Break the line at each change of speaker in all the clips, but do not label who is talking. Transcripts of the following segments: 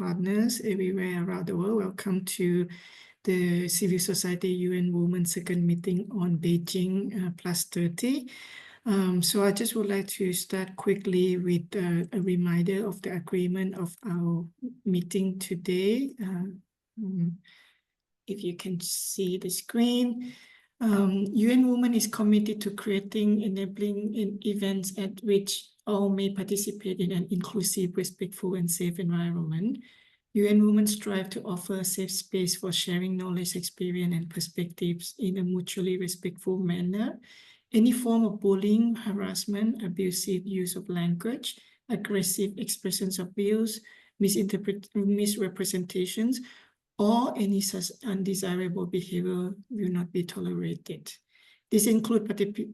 partners everywhere around the world. Welcome to the Civil Society UN Women's second meeting on Beijing+30. So I just would like to start quickly with a reminder of the agreement of our meeting today. If you can see the screen. UN Women is committed to creating enabling events at which all may participate in an inclusive, respectful, and safe environment. UN Women strive to offer a safe space for sharing knowledge, experience, and perspectives in a mutually respectful manner. Any form of bullying, harassment, abusive use of language, aggressive expressions of views, misrepresentations, or any such undesirable behavior will not be tolerated. This includes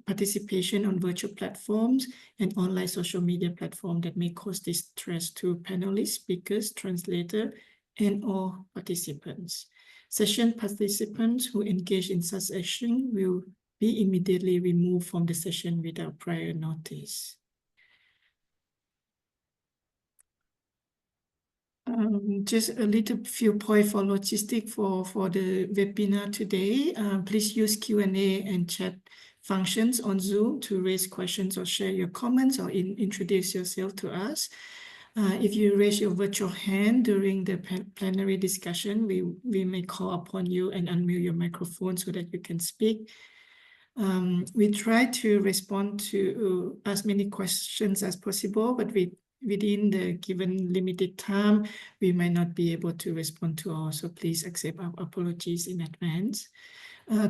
participation on virtual platforms and online social media platforms that may cause distress to panelists, speakers, translators, and all participants. Session participants who engage in such action will be immediately removed from the session without prior notice. Just a little few points for logistics for the webinar today. Please use Q&A and chat functions on Zoom to raise questions or share your comments or introduce yourself to us. If you raise your virtual hand during the plenary discussion, we may call upon you and unmute your microphone so that you can speak. We try to respond to as many questions as possible, but within the given limited time, we might not be able to respond to all, so please accept our apologies in advance.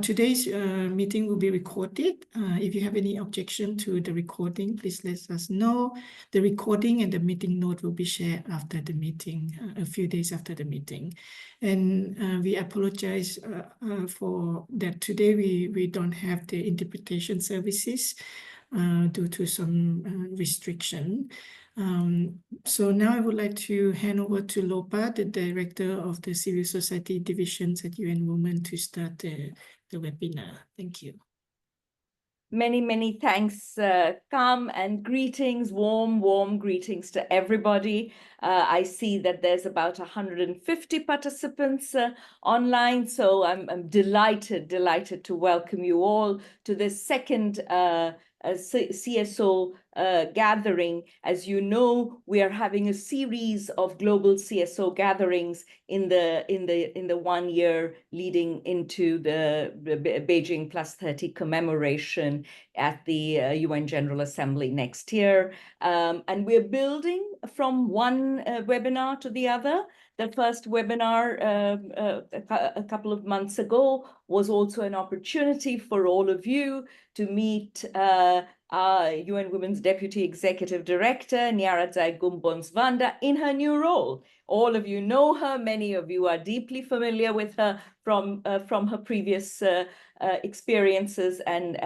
Today's meeting will be recorded. If you have any objection to the recording, please let us know. The recording and the meeting note will be shared after the meeting, a few days after the meeting. And we apologize for that today we don't have the interpretation services due to some restriction. So now I would like to hand over to Lopa, the Director of the Civil Society Divisions at UN Women, to start the webinar. Thank you.
Many thanks, Kam, and greetings, warm greetings to everybody. I see that there's about 150 participants online, so I'm delighted to welcome you all to this second CSO gathering. As you know, we are having a series of global CSO gatherings in the 1 year leading into the Beijing+30 commemoration at the UN General Assembly next year. And we're building from one webinar to the other. The first webinar a couple of months ago was also an opportunity for all of you to meet UN Women's Deputy Executive Director, Nyaradzai Gumbons-Vanda, in her new role. All of you know her. Many of you are deeply familiar with her from her previous experiences and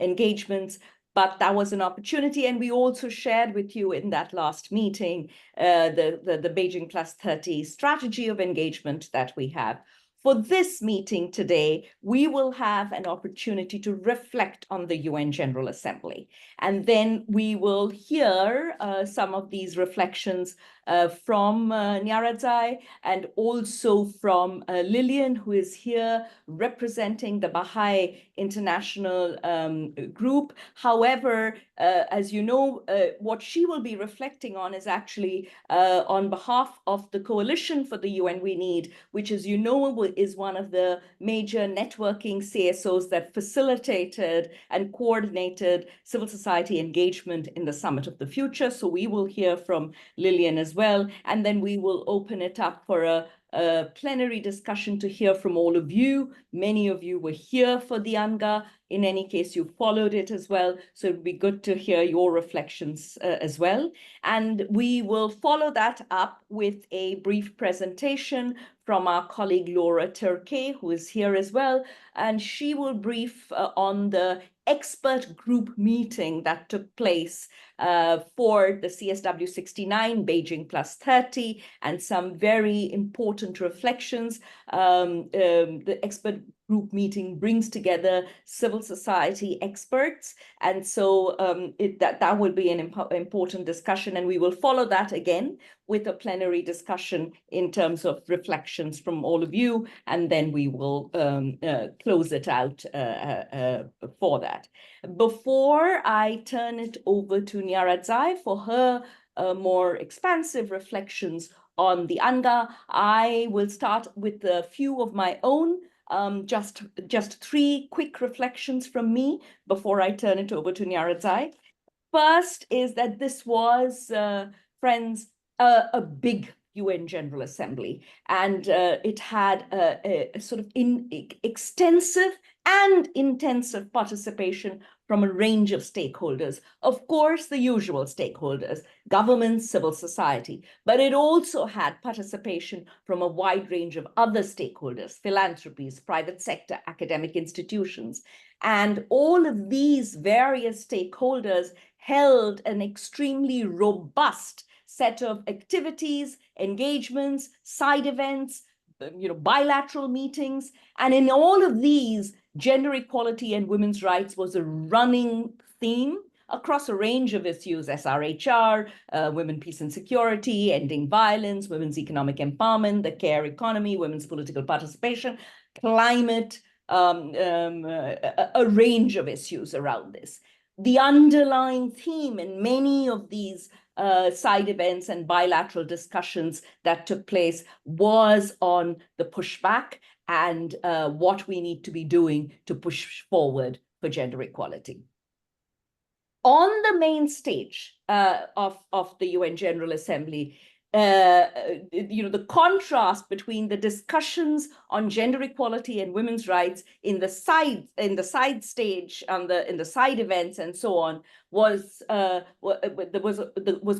engagements. But that was an opportunity, and we also shared with you in that last meeting the Beijing+30 strategy of engagement that we have. For this meeting today, we will have an opportunity to reflect on the UN General Assembly. And then we will hear some of these reflections from Nyaradzai and also from Lillian, who is here representing the Baha'i International Group. However, as you know, what she will be reflecting on is actually on behalf of the Coalition for the UN We Need, which, as you know, is one of the major networking CSOs that facilitated and coordinated civil society engagement in the Summit of the Future. So we will hear from Lillian as well, and then we will open it up for a plenary discussion to hear from all of you. Many of you were here for the UNGA. In any case, you followed it as well. So it'd be good to hear your reflections as well. And we will follow that up with a brief presentation from our colleague Laura Turkey, who is here as well. And she will brief on the expert group meeting that took place for the CSW69 Beijing+30 and some very important reflections. The expert group meeting brings together civil society experts. And so that will be an important discussion. And we will follow that again with a plenary discussion in terms of reflections from all of you. And then we will close it out for that. Before I turn it over to Nyaradzae for her more expansive reflections on the Anga, I will start with a few of my own, just 3 quick reflections from me before I turn it over to Nyaradzae. First is that this was, friends, a big UN General Assembly, and it had a sort of extensive and intensive participation from a range of stakeholders. Of course, the usual stakeholders, government, civil society, but it also had participation from a wide range of other stakeholders, philanthropies, private sector, academic institutions. And all of these various stakeholders held an extremely robust set of activities, engagements, side events, bilateral meetings. And in all of these, gender equality and women's rights was a running theme across a range of issues: SRHR, women, peace and security, ending violence, women's economic empowerment, the care economy, women's political participation, climate, a range of issues around this. The underlying theme in many of these side events and bilateral discussions that took place was on the pushback and what we need to be doing to push forward for gender equality. On the main stage of the UN General Assembly, the contrast between the discussions on gender equality and women's rights in the side stage, in the side events and so on, was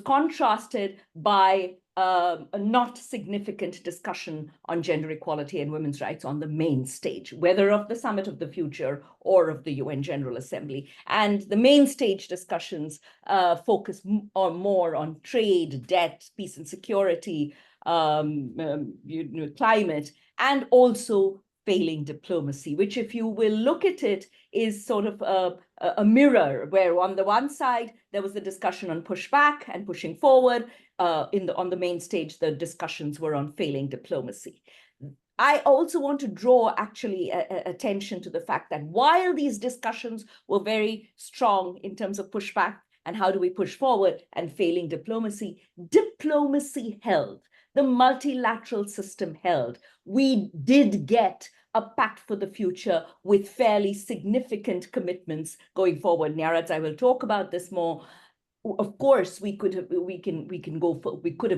contrasted by a not significant discussion on gender equality and women's rights on the main stage, whether of the Summit of the Future or of the UN General Assembly. And the main stage discussions focus more on trade, debt, peace and security, climate, and also failing diplomacy, which, if you will look at it, is sort of a mirror, where on the one side, there was the discussion on pushback and pushing forward. On the main stage, the discussions were on failing diplomacy. I also want to draw actually attention to the fact that while these discussions were very strong in terms of pushback and how do we push forward and failing diplomacy, diplomacy held. The multilateral system held. We did get a pact for the future with fairly significant commitments going forward. Nyaradzae will talk about this more. Of course, we could have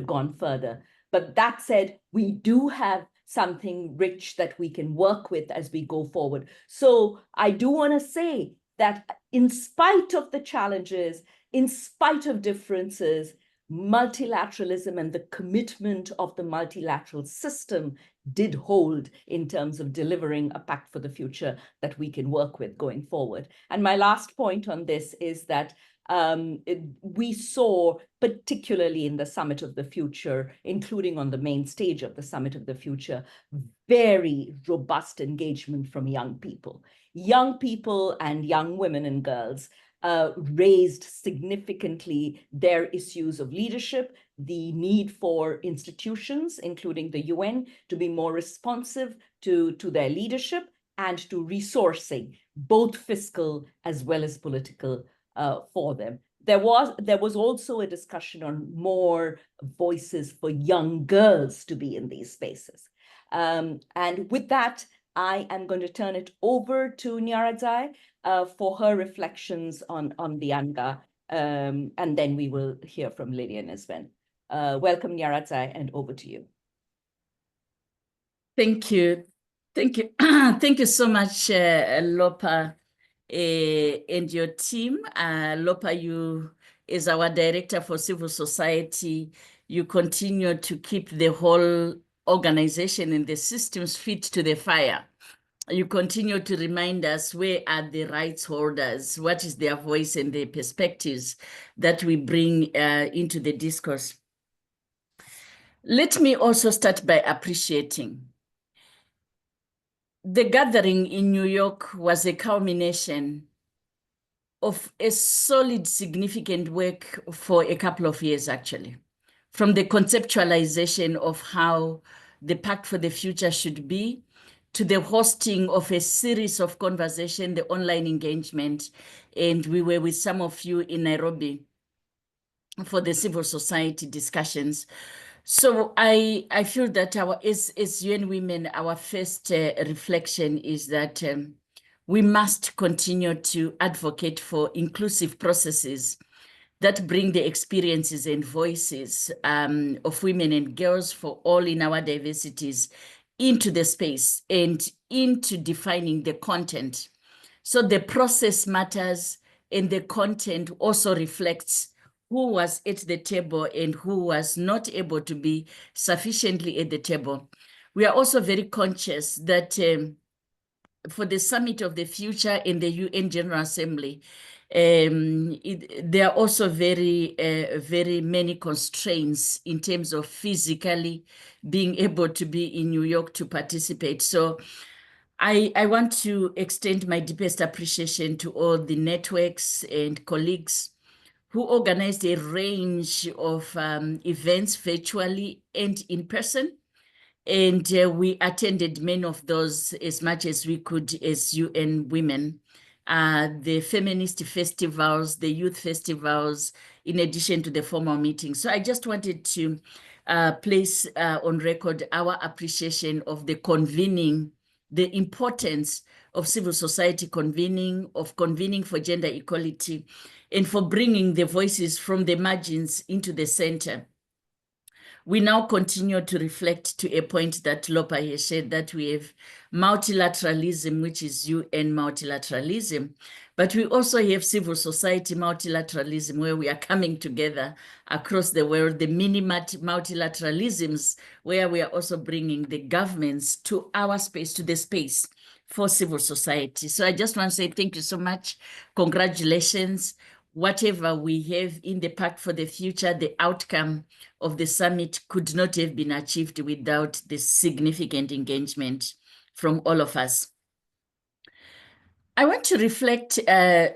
gone further. But that said, we do have something rich that we can work with as we go forward. So I do want to say that in spite of the challenges, in spite of differences, multilateralism and the commitment of the multilateral system did hold in terms of delivering a pact for the future that we can work with going forward. And my last point on this is that we saw, particularly in the Summit of the Future, including on the main stage of the Summit of the Future, very robust engagement from young people. Young people and young women and girls raised significantly their issues of leadership, the need for institutions, including the UN, to be more responsive to their leadership and to resourcing, both fiscal as well as political, for them. There was also a discussion on more voices for young girls to be in these spaces. And with that, I am going to turn it over to Nyaradzae for her reflections on the Anga, and then we will hear from Lillian as well. Welcome, Nyaradzae, and over to you.
Thank you. Thank you. Thank you so much, Lopa, and your team. Lopa, you, as our Director for Civil Society, you continue to keep the whole organization and the systems fit to the fire. You continue to remind us where are the rights holders, what is their voice and the perspectives that we bring into the discourse. Let me also start by appreciating the gathering in New York was a culmination of a solid, significant work for a couple of years, actually, from the conceptualization of how the Pact for the Future should be, to the hosting of a series of conversation, the online engagement, and we were with some of you in Nairobi for the civil society discussions. So I feel that as UN Women, our first reflection is that we must continue to advocate for inclusive processes that bring the experiences and voices of women and girls for all in our diversities into the space and into defining the content. So the process matters and the content also reflects who was at the table and who was not able to be sufficiently at the table. We are also very conscious that for the Summit of the Future in the UN General Assembly, there are also very many constraints in terms of physically being able to be in New York to participate. So I want to extend my deepest appreciation to all the networks and colleagues who organized a range of events virtually and in person. And we attended many of those as much as we could as UN Women. The feminist festivals, the youth festivals, in addition to the formal meetings. So I just wanted to place on record our appreciation of the convening, the importance of civil society convening, of convening for gender equality, and for bringing the voices from the margins into the center. We now continue to reflect to a point that Lopa has said, that we have multilateralism, which is UN multilateralism, but we also have civil society multilateralism, where we are coming together across the world, the mini multilateralisms, where we are also bringing the governments to our space, to the space for civil society. So I just want to say thank you so much. Congratulations. Whatever we have in the Pact for the Future, the outcome of the summit could not have been achieved without the significant engagement from all of us. I want to reflect,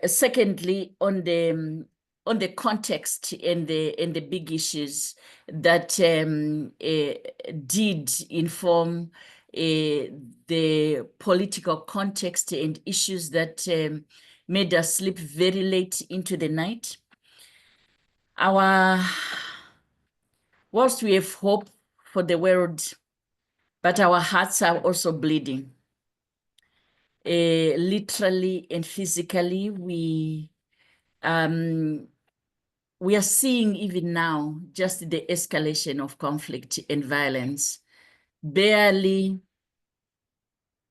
secondly, on the context and the big issues that did inform the political context and issues that made us sleep very late into the night. Whilst we have hope for the world, but our hearts are also bleeding. Literally and physically, we are seeing even now just the escalation of conflict and violence. Barely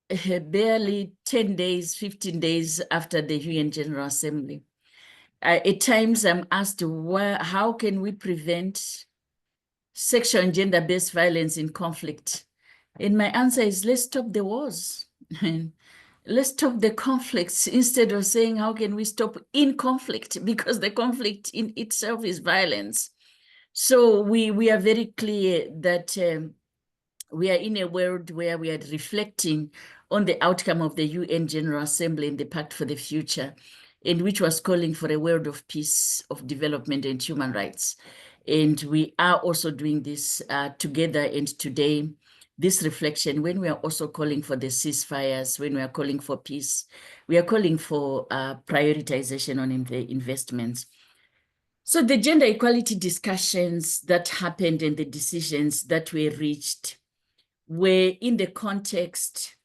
10 days, 15 days after the UN General Assembly. At times I'm asked, how can we prevent sexual and gender-based violence in conflict? And my answer is, let's stop the wars. Let's stop the conflicts instead of saying, how can we stop in conflict? Because the conflict in itself is violence. So we are very clear that we are in a world where we are reflecting on the outcome of the UN General Assembly and the Pact for the Future, in which was calling for a world of peace, of development, and human rights. And we are also doing this together. And today, this reflection, when we are also calling for the ceasefires, when we are calling for peace, we are calling for prioritization on the investments. So the gender equality discussions that happened and the decisions that were reached were in the context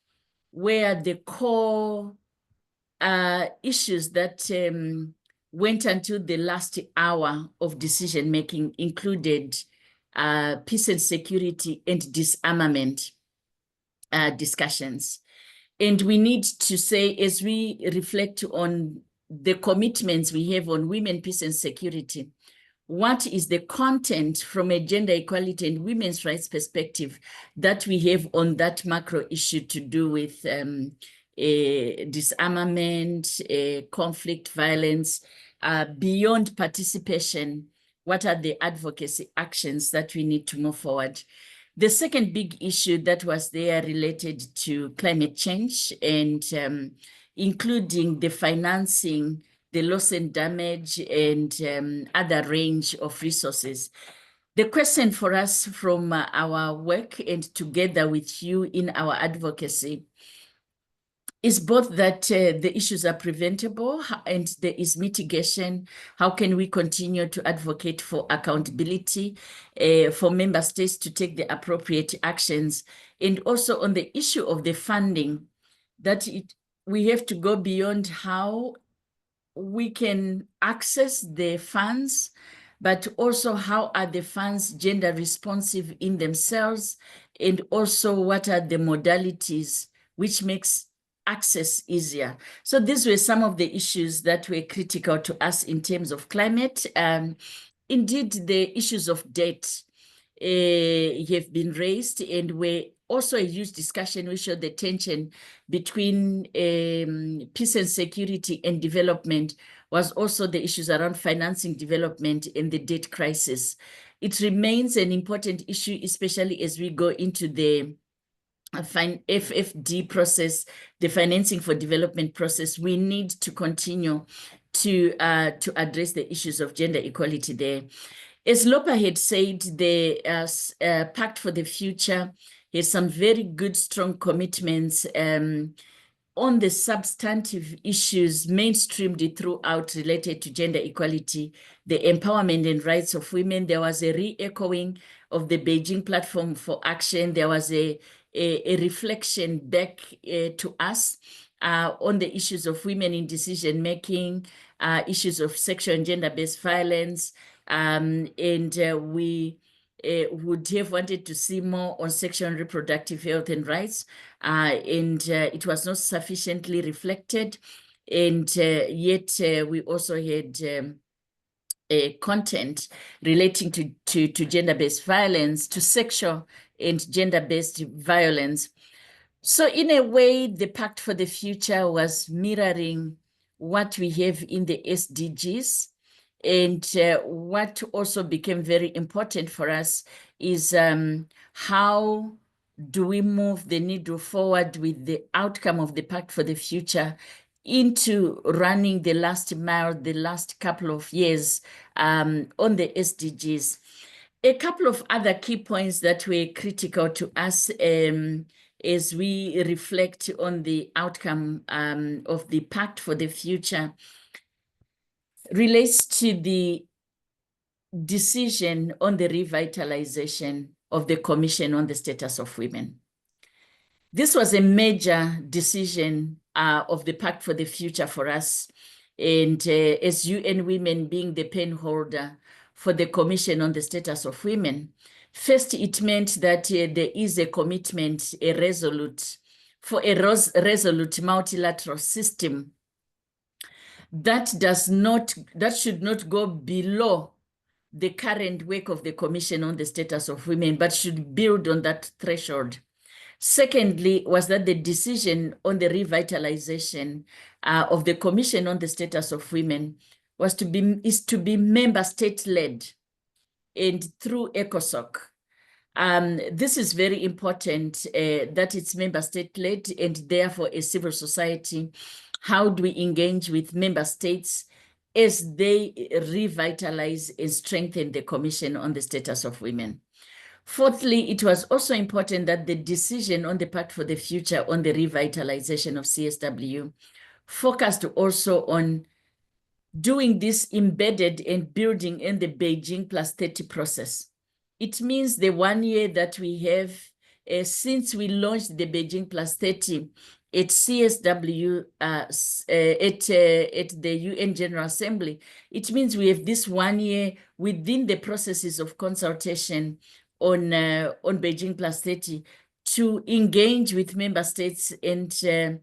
where the core issues that went until the last hour of decision-making included peace and security and disarmament discussions. And we need to say, as we reflect on the commitments we have on women, peace and security, what is the content from a gender equality and women's rights perspective that we have on that macro issue to do with disarmament, conflict, violence, beyond participation? What are the advocacy actions that we need to move forward? The second big issue that was there related to climate change and including the financing, the loss and damage, and other range of resources. The question for us from our work and together with you in our advocacy is both that the issues are preventable and there is mitigation. How can we continue to advocate for accountability for member states to take the appropriate actions? And also on the issue of the funding, that we have to go beyond how we can access the funds, but also how are the funds gender responsive in themselves, and also what are the modalities which makes access easier. So these were some of the issues that were critical to us in terms of climate. Indeed, the issues of debt have been raised, and were also a huge discussion. We showed the tension between peace and security and development was also the issues around financing development and the debt crisis. It remains an important issue, especially as we go into the FFD process, the financing for development process. We need to continue to address the issues of gender equality there. As Lopa had said, the Pact for the Future has some very good, strong commitments on the substantive issues mainstreamed throughout related to gender equality, the empowerment and rights of women. There was a re-echoing of the Beijing Platform for Action. There was a reflection back to us on the issues of women in decision-making, issues of sexual and gender-based violence, and we would have wanted to see more on sexual and reproductive health and rights, and it was not sufficiently reflected. And yet we also had content relating to gender-based violence, to sexual and gender-based violence. So in a way, the Pact for the Future was mirroring what we have in the SDGs. And what also became very important for us is how do we move the needle forward with the outcome of the Pact for the Future into running the last mile, the last couple of years on the SDGs. A couple of other key points that were critical to us as we reflect on the outcome of the Pact for the Future relates to the decision on the revitalization of the Commission on the Status of Women. This was a major decision of the Pact for the Future for us, and as UN Women being the pen holder for the Commission on the Status of Women, first it meant that there is a commitment, a resolute multilateral system that should not go below the current work of the Commission on the Status of Women, but should build on that threshold. Secondly, was that the decision on the revitalization of the Commission on the Status of Women is to be member state-led and through ECOSOC. This is very important that it's member state-led and therefore a civil society. How do we engage with member states as they revitalize and strengthen the Commission on the Status of Women? Fourthly, it was also important that the decision on the Pact for the Future on the revitalization of CSW focused also on doing this embedded and building in the Beijing+30 process. It means the 1 year that we have since we launched the Beijing+30 at CSW, at the UN General Assembly. It means we have this 1 year within the processes of consultation on Beijing+30 to engage with member states and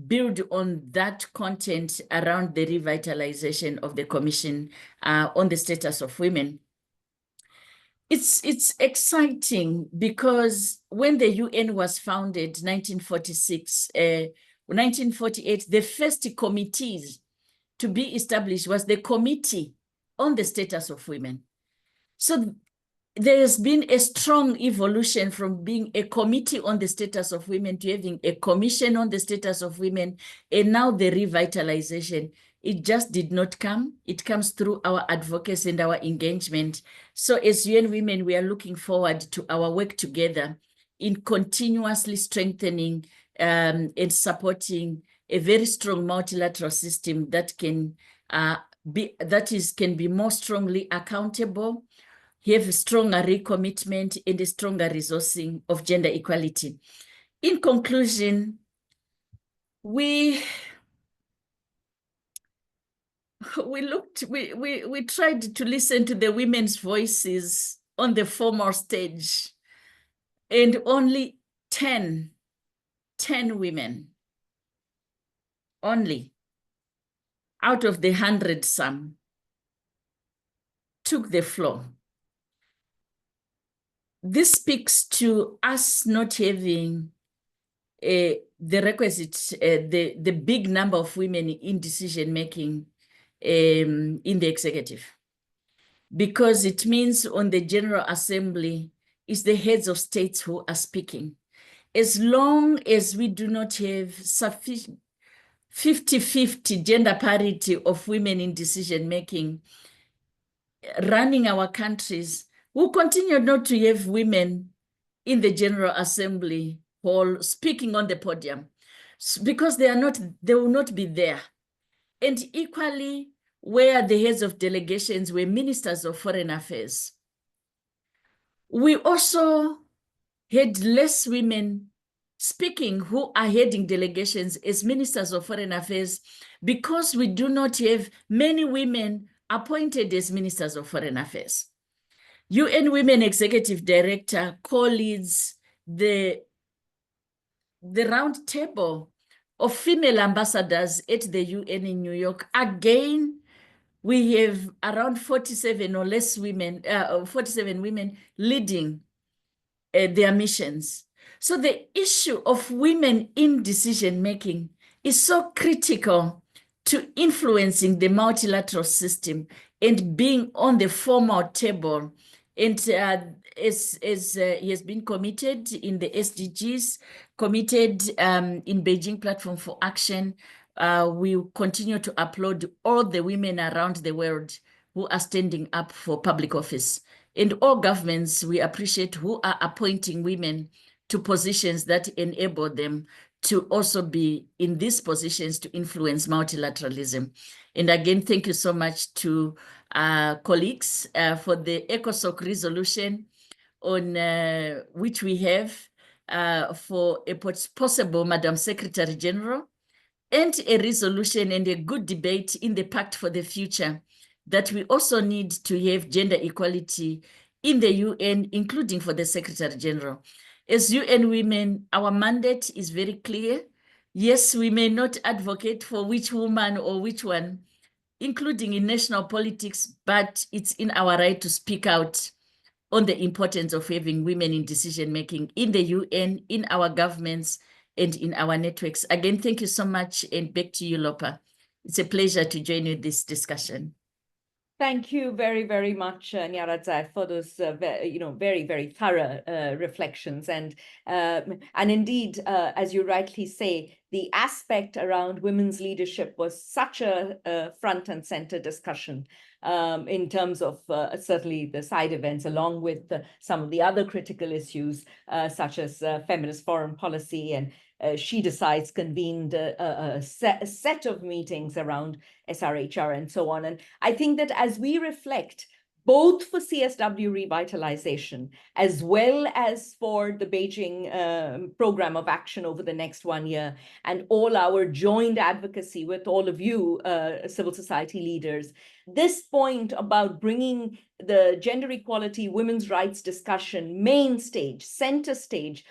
build on that content around the revitalization of the Commission on the Status of Women. It's exciting because when the UN was founded, 1946, 1948, the first committees to be established was the Committee on the Status of Women. So there has been a strong evolution from being a committee on the status of women to having a commission on the status of women, and now the revitalization. It just did not come. It comes through our advocacy and our engagement. So as UN Women, we are looking forward to our work together in continuously strengthening and supporting a very strong multilateral system that can be more strongly accountable, have a stronger recommitment and a stronger resourcing of gender equality. In conclusion, we tried to listen to the women's voices on the formal stage, and only 10 women, only out of the 100 some, took the floor. This speaks to us not having the requisite, the big number of women in decision-making in the executive, because it means on the General Assembly, it's the heads of states who are speaking. As long as we do not have sufficient 50-50 gender parity of women in decision-making running our countries, we'll continue not to have women in the General Assembly hall speaking on the podium because they will not be there. And equally, where the heads of delegations were ministers of foreign affairs, we also had less women speaking who are heading delegations as ministers of foreign affairs because we do not have many women appointed as ministers of foreign affairs. UN Women Executive Director co-leads the round table of female ambassadors at the UN in New York. Again, we have around 47 or less women, 47 women leading their missions. So the issue of women in decision-making is so critical to influencing the multilateral system and being on the formal table. And as he has been committed in the SDGs, committed in Beijing Platform for Action, we will continue to applaud all the women around the world who are standing up for public office. And all governments, we appreciate who are appointing women to positions that enable them to also be in these positions to influence multilateralism. And again, thank you so much to colleagues for the ECOSOC resolution on which we have for a possible Madam Secretary General, and a resolution and a good debate in the Pact for the Future that we also need to have gender equality in the UN, including for the Secretary General. As UN Women, our mandate is very clear. Yes, we may not advocate for which woman or which one, including in national politics, but it's in our right to speak out on the importance of having women in decision-making in the UN, in our governments, and in our networks. Again, thank you so much, and back to you, Lopa. It's a pleasure to join you in this discussion.
Thank you very, very much, Nyaradza, for those very, very thorough reflections. And indeed, as you rightly say, the aspect around women's leadership was such a front and center discussion in terms of certainly the side events, along with some of the other critical issues, such as feminist foreign policy, and She Decides convened a set of meetings around SRHR and so on. And I think that as we reflect, both for CSW revitalization, as well as for the Beijing program of action over the next 1 year, and all our joint advocacy with all of you, civil society leaders, this point about bringing the gender equality, women's rights discussion main stage, center stage,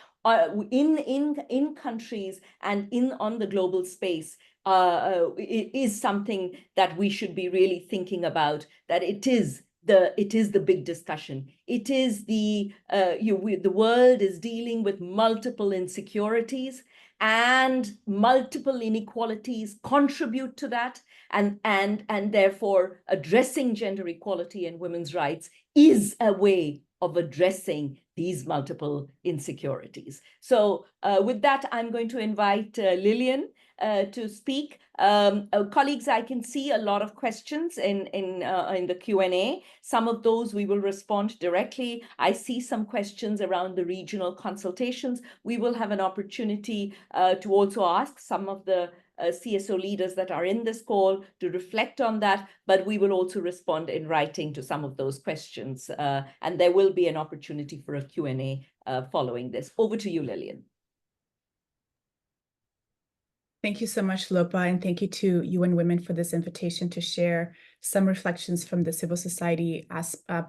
in countries and on the global space, is something that we should be really thinking about, that it is the big discussion. It is the world is dealing with multiple insecurities, and multiple inequalities contribute to that, and therefore addressing gender equality and women's rights is a way of addressing these multiple insecurities. So with that, I'm going to invite Lillian to speak. Colleagues, I can see a lot of questions in the Q&A. Some of those we will respond directly. I see some questions around the regional consultations. We will have an opportunity to also ask some of the CSO leaders that are in this call to reflect on that, but we will also respond in writing to some of those questions. And there will be an opportunity for a Q&A following this. Over to you, Lillian.
Thank you so much, Lopa, and thank you to UN Women for this invitation to share some reflections from the civil society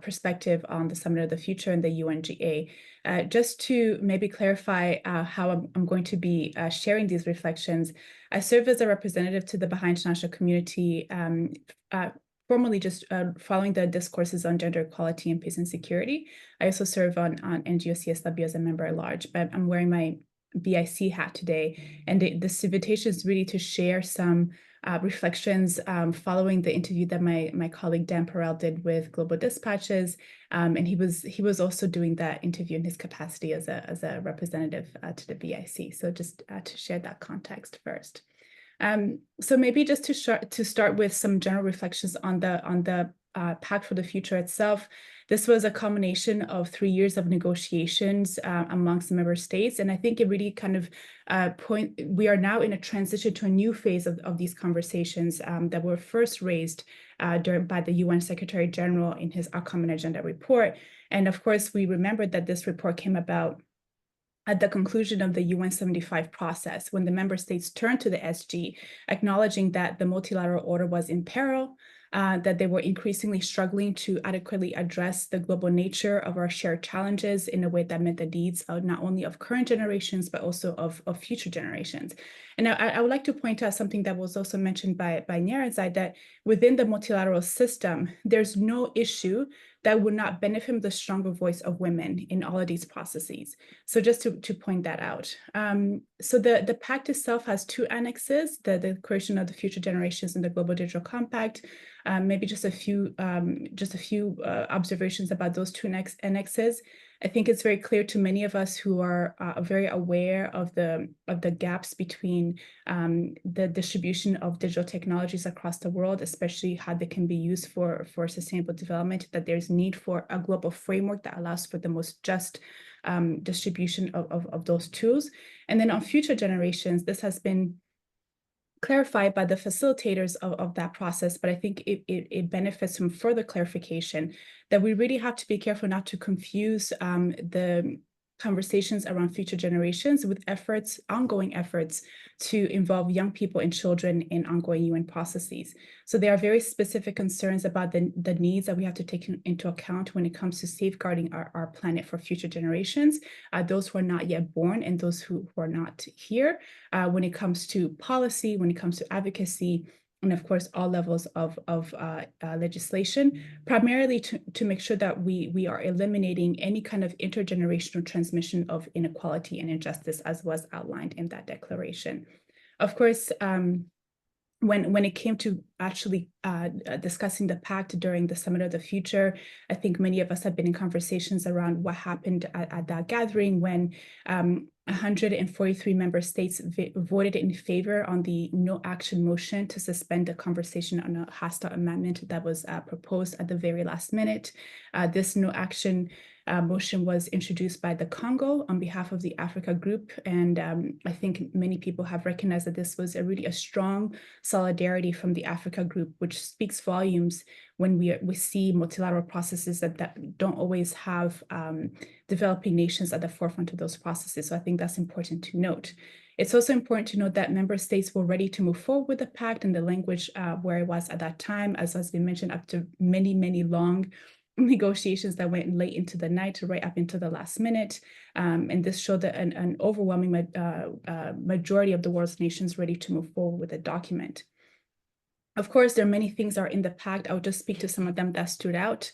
perspective on the Summit of the Future and the UNGA. Just to maybe clarify how I'm going to be sharing these reflections, I serve as a representative to the Baha'i international community, formally just following the discourses on gender equality and peace and security. I also serve on NGO CSW as a member at large, but I'm wearing my BIC hat today, and this invitation is really to share some reflections following the interview that my colleague Dan Perel did with Global Dispatches, and he was also doing that interview in his capacity as a representative to the BIC. So just to share that context first. So maybe just to start with some general reflections on the Pact for the Future itself. This was a culmination of 3 years of negotiations amongst the member states. And I think it really kind of we are now in a transition to a new phase of these conversations that were first raised by the UN Secretary General in his Our Common Agenda report. And of course, we remembered that this report came about at the conclusion of the UN 75 process, when the member states turned to the SG, acknowledging that the multilateral order was in peril, that they were increasingly struggling to adequately address the global nature of our shared challenges in a way that met the needs of not only of current generations, but also of future generations. And I would like to point out something that was also mentioned by Nyarazai, that within the multilateral system, there's no issue that would not benefit from the stronger voice of women in all of these processes. So just to point that out. So the pact itself has 2 annexes, the creation of the future generations and the Global Digital Compact. Maybe just a few observations about those 2 annexes. I think it's very clear to many of us who are very aware of the gaps between the distribution of digital technologies across the world, especially how they can be used for sustainable development, that there's need for a global framework that allows for the most just distribution of those tools. And then on future generations, this has been clarified by the facilitators of that process, but I think it benefits from further clarification that we really have to be careful not to confuse the conversations around future generations with ongoing efforts to involve young people and children in ongoing UN processes. So there are very specific concerns about the needs that we have to take into account when it comes to safeguarding our planet for future generations, those who are not yet born and those who are not here, when it comes to policy, when it comes to advocacy, and of course, all levels of legislation, primarily to make sure that we are eliminating any kind of intergenerational transmission of inequality and injustice, as was outlined in that declaration. Of course, when it came to actually discussing the pact during the Summit of the Future, I think many of us have been in conversations around what happened at that gathering when 143 member states voted in favor on the no action motion to suspend the conversation on a hostile amendment that was proposed at the very last minute. This no action motion was introduced by the Congo on behalf of the Africa Group. And I think many people have recognized that this was really a strong solidarity from the Africa Group, which speaks volumes when we see multilateral processes that don't always have developing nations at the forefront of those processes. So I think that's important to note. It's also important to note that member states were ready to move forward with the pact and the language where it was at that time, as has been mentioned, up to many, many long negotiations that went late into the night, right up into the last minute. And this showed that an overwhelming majority of the world's nations ready to move forward with the document. Of course, there are many things that are in the pact. I'll just speak to some of them that stood out.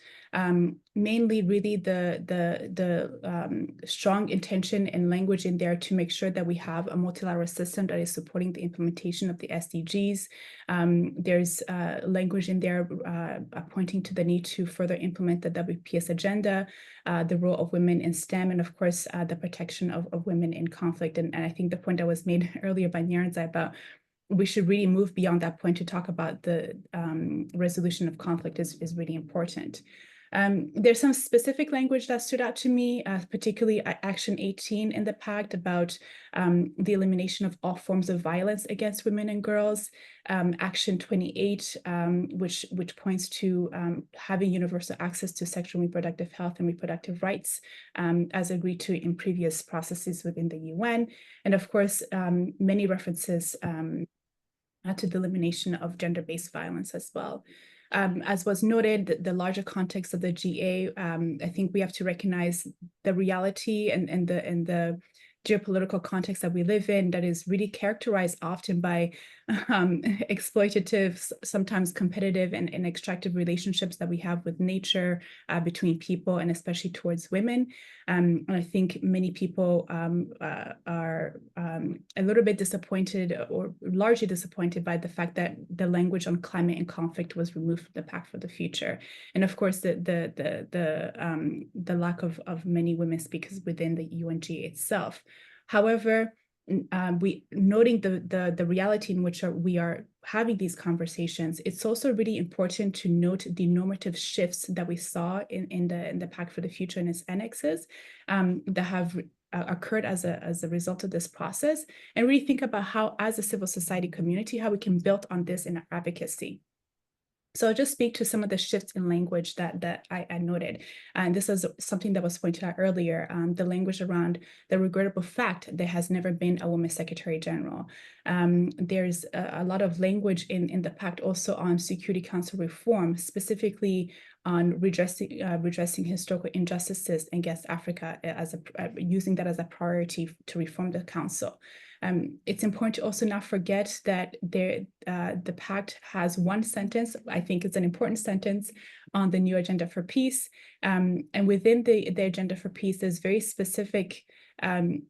Mainly, really, the strong intention and language in there to make sure that we have a multilateral system that is supporting the implementation of the SDGs. There's language in there pointing to the need to further implement the WPS agenda, the role of women in STEM, and of course, the protection of women in conflict. And I think the point that was made earlier by Nyaranzai about we should really move beyond that point to talk about the resolution of conflict is really important. There's some specific language that stood out to me, particularly Action 18 in the pact about the elimination of all forms of violence against women and girls. Action 28, which points to having universal access to sexual and reproductive health and reproductive rights, as agreed to in previous processes within the UN. And of course, many references to the elimination of gender-based violence as well. As was noted, the larger context of the GA, I think we have to recognize the reality and the geopolitical context that we live in that is really characterized often by exploitative, sometimes competitive and extractive relationships that we have with nature, between people, and especially towards women. And I think many people are a little bit disappointed, or largely disappointed, by the fact that the language on climate and conflict was removed from the Pact for the Future. And of course, the lack of many women speakers within the UNGA itself. However, noting the reality in which we are having these conversations, it's also really important to note the normative shifts that we saw in the Pact for the Future and its annexes that have occurred as a result of this process, and really think about how, as a civil society community, how we can build on this in our advocacy. So I'll just speak to some of the shifts in language that I noted. And this is something that was pointed out earlier, the language around the regrettable fact there has never been a woman Secretary General. There's a lot of language in the Pact also on Security Council reform, specifically on redressing historical injustices against Africa, using that as a priority to reform the Council. It's important to also not forget that the Pact has one sentence, I think it's an important sentence, on the new Agenda for Peace. And within the Agenda for Peace, there's very specific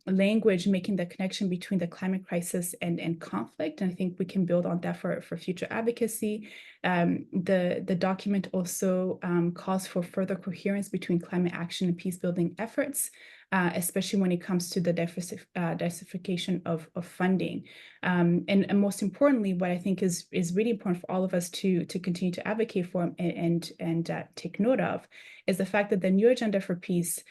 language making the connection between the climate crisis and conflict. And I think we can build on that for future advocacy. The document also calls for further coherence between climate action and peace building efforts, especially when it comes to the diversification of funding. And most importantly, what I think is really important for all of us to continue to advocate for and take note of is the fact that the new Agenda for Peace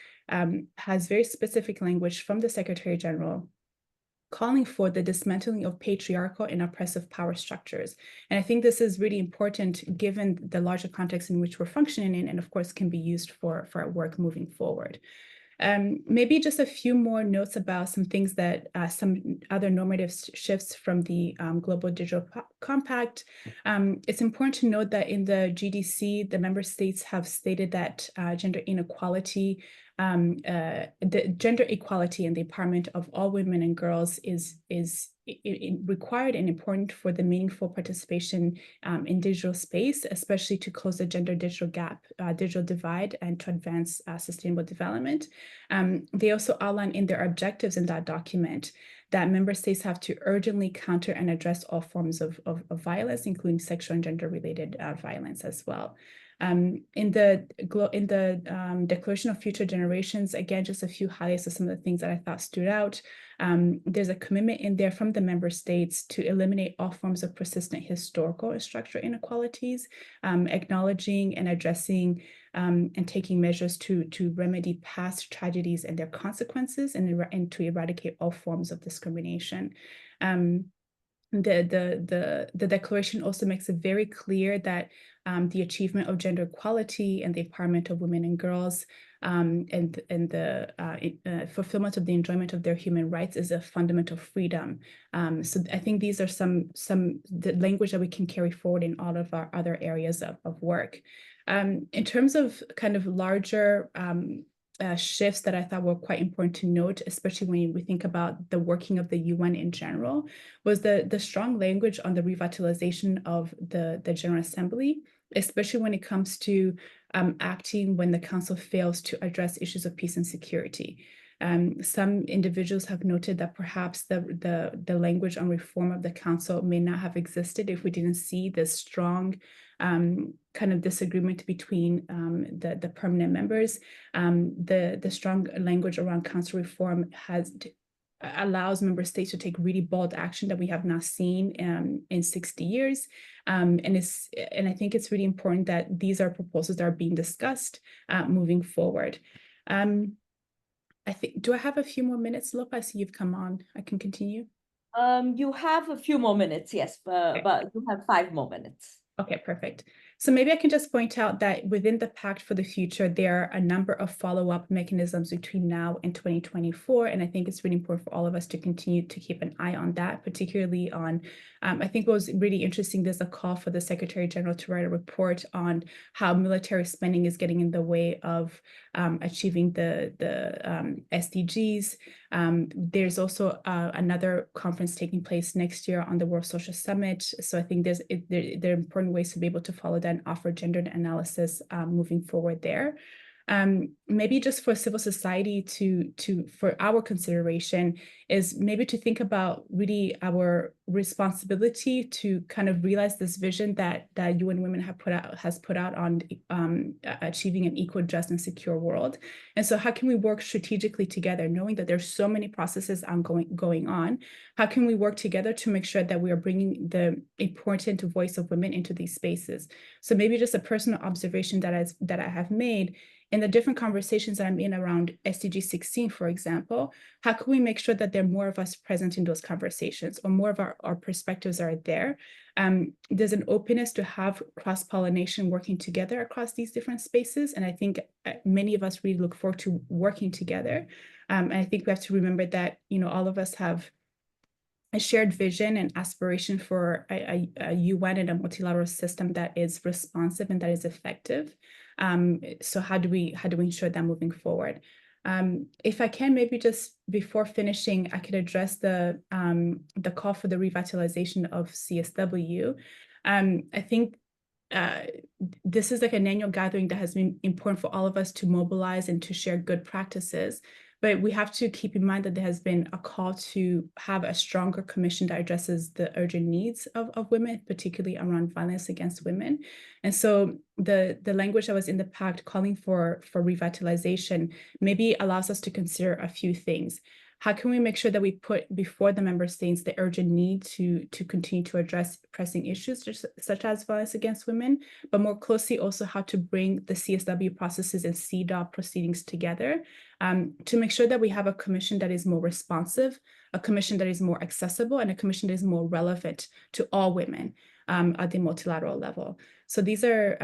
has very specific language from the Secretary General calling for the dismantling of patriarchal and oppressive power structures. And I think this is really important given the larger context in which we're functioning in, and of course can be used for our work moving forward. Maybe just a few more notes about some things that some other normative shifts from the Global Digital Compact. It's important to note that in the GDC, the member states have stated that gender inequality, the gender equality and the empowerment of all women and girls is required and important for the meaningful participation in digital space, especially to close the gender digital gap, digital divide, and to advance sustainable development. They also outline in their objectives in that document that member states have to urgently counter and address all forms of violence, including sexual and gender-related violence as well. In the Declaration of Future Generations, again, just a few highlights of some of the things that I thought stood out. There's a commitment in there from the member states to eliminate all forms of persistent historical and structural inequalities, acknowledging and addressing and taking measures to remedy past tragedies and their consequences, and to eradicate all forms of discrimination. The declaration also makes it very clear that the achievement of gender equality and the empowerment of women and girls and the fulfillment of the enjoyment of their human rights is a fundamental freedom. So I think these are some the language that we can carry forward in all of our other areas of work. In terms of kind of larger shifts that I thought were quite important to note, especially when we think about the working of the UN in general, was the strong language on the revitalization of the General Assembly, especially when it comes to acting when the Council fails to address issues of peace and security. Some individuals have noted that perhaps the language on reform of the Council may not have existed if we didn't see this strong kind of disagreement between the permanent members. The strong language around Council reform allows member states to take really bold action that we have not seen in 60 years. And I think it's really important that these are proposals that are being discussed moving forward. I think, do I have a few more minutes, Lopa? I see you've come on. I can continue.
You have a few more minutes, yes, but you have 5 more minutes.
Okay, perfect. So maybe I can just point out that within the Pact for the Future, there are a number of follow-up mechanisms between now and 2024. And I think it's really important for all of us to continue to keep an eye on that, particularly on, I think what was really interesting, there's a call for the Secretary General to write a report on how military spending is getting in the way of achieving the SDGs. There's also another conference taking place next year on the World Social Summit. So I think there are important ways to be able to follow that and offer gendered analysis moving forward there. Maybe just for civil society for our consideration is maybe to think about really our responsibility to kind of realize this vision that UN Women has put out on achieving an equal, just, and secure world. And so how can we work strategically together, knowing that there's so many processes going on? How can we work together to make sure that we are bringing the important voice of women into these spaces? So maybe just a personal observation that I have made in the different conversations that I'm in around SDG 16, for example, how can we make sure that there are more of us present in those conversations, or more of our perspectives are there? There's an openness to have cross-pollination working together across these different spaces. And I think many of us really look forward to working together. And I think we have to remember that, all of us have a shared vision and aspiration for a UN and a multilateral system that is responsive and that is effective. So how do we ensure that moving forward? If I can, maybe just before finishing, I could address the call for the revitalization of CSW. I think this is like an annual gathering that has been important for all of us to mobilize and to share good practices. But we have to keep in mind that there has been a call to have a stronger commission that addresses the urgent needs of women, particularly around violence against women. And so the language that was in the pact calling for revitalization maybe allows us to consider a few things. How can we make sure that we put before the member states the urgent need to continue to address pressing issues such as violence against women, but more closely also how to bring the CSW processes and CEDAW proceedings together to make sure that we have a commission that is more responsive, a commission that is more accessible, and a commission that is more relevant to all women at the multilateral level. So these are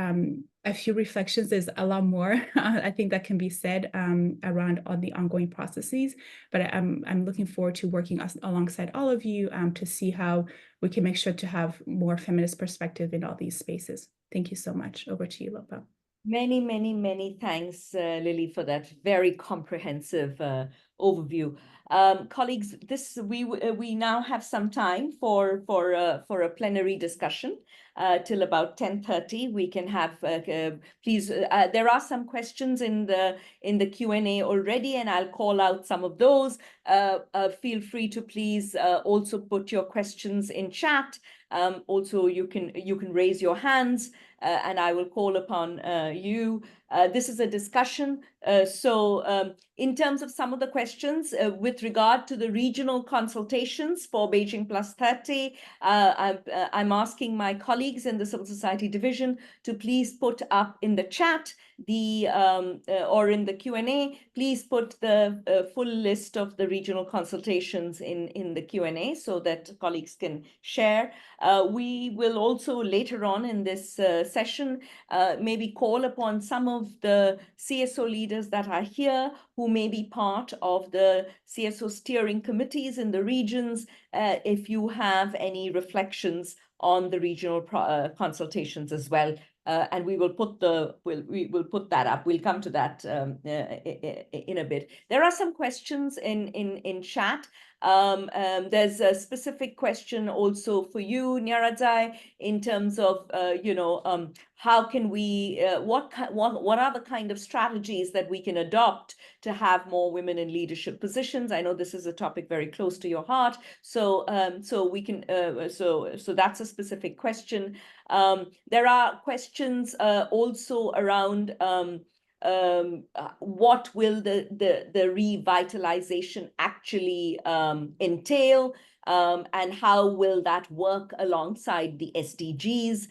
a few reflections. There's a lot more I think that can be said around on the ongoing processes, but I'm looking forward to working alongside all of you to see how we can make sure to have more feminist perspective in all these spaces. Thank you so much. Over to you, Lopa.
Many, many, many thanks, Lily, for that very comprehensive overview. Colleagues, we now have some time for a plenary discussion till about 10:30. We can have please. There are some questions in the Q&A already, and I'll call out some of those. Feel free to please also put your questions in chat. Also, you can raise your hands, and I will call upon you. This is a discussion. So in terms of some of the questions with regard to the regional consultations for Beijing+30, I'm asking my colleagues in the civil society division to please put up in the chat or in the Q&A, please put the full list of the regional consultations in the Q&A so that colleagues can share. We will also later on in this session maybe call upon some of the CSO leaders that are here who may be part of the CSO steering committees in the regions if you have any reflections on the regional consultations as well. and we will put that up. We'll come to that in a bit. There are some questions in chat. There's a specific question also for you, Nyaradzai, in terms of how can we what are the kind of strategies that we can adopt to have more women in leadership positions? I know this is a topic very close to your heart, so we can so that's a specific question. There are questions also around what will the revitalization actually entail, and how will that work alongside the SDGs?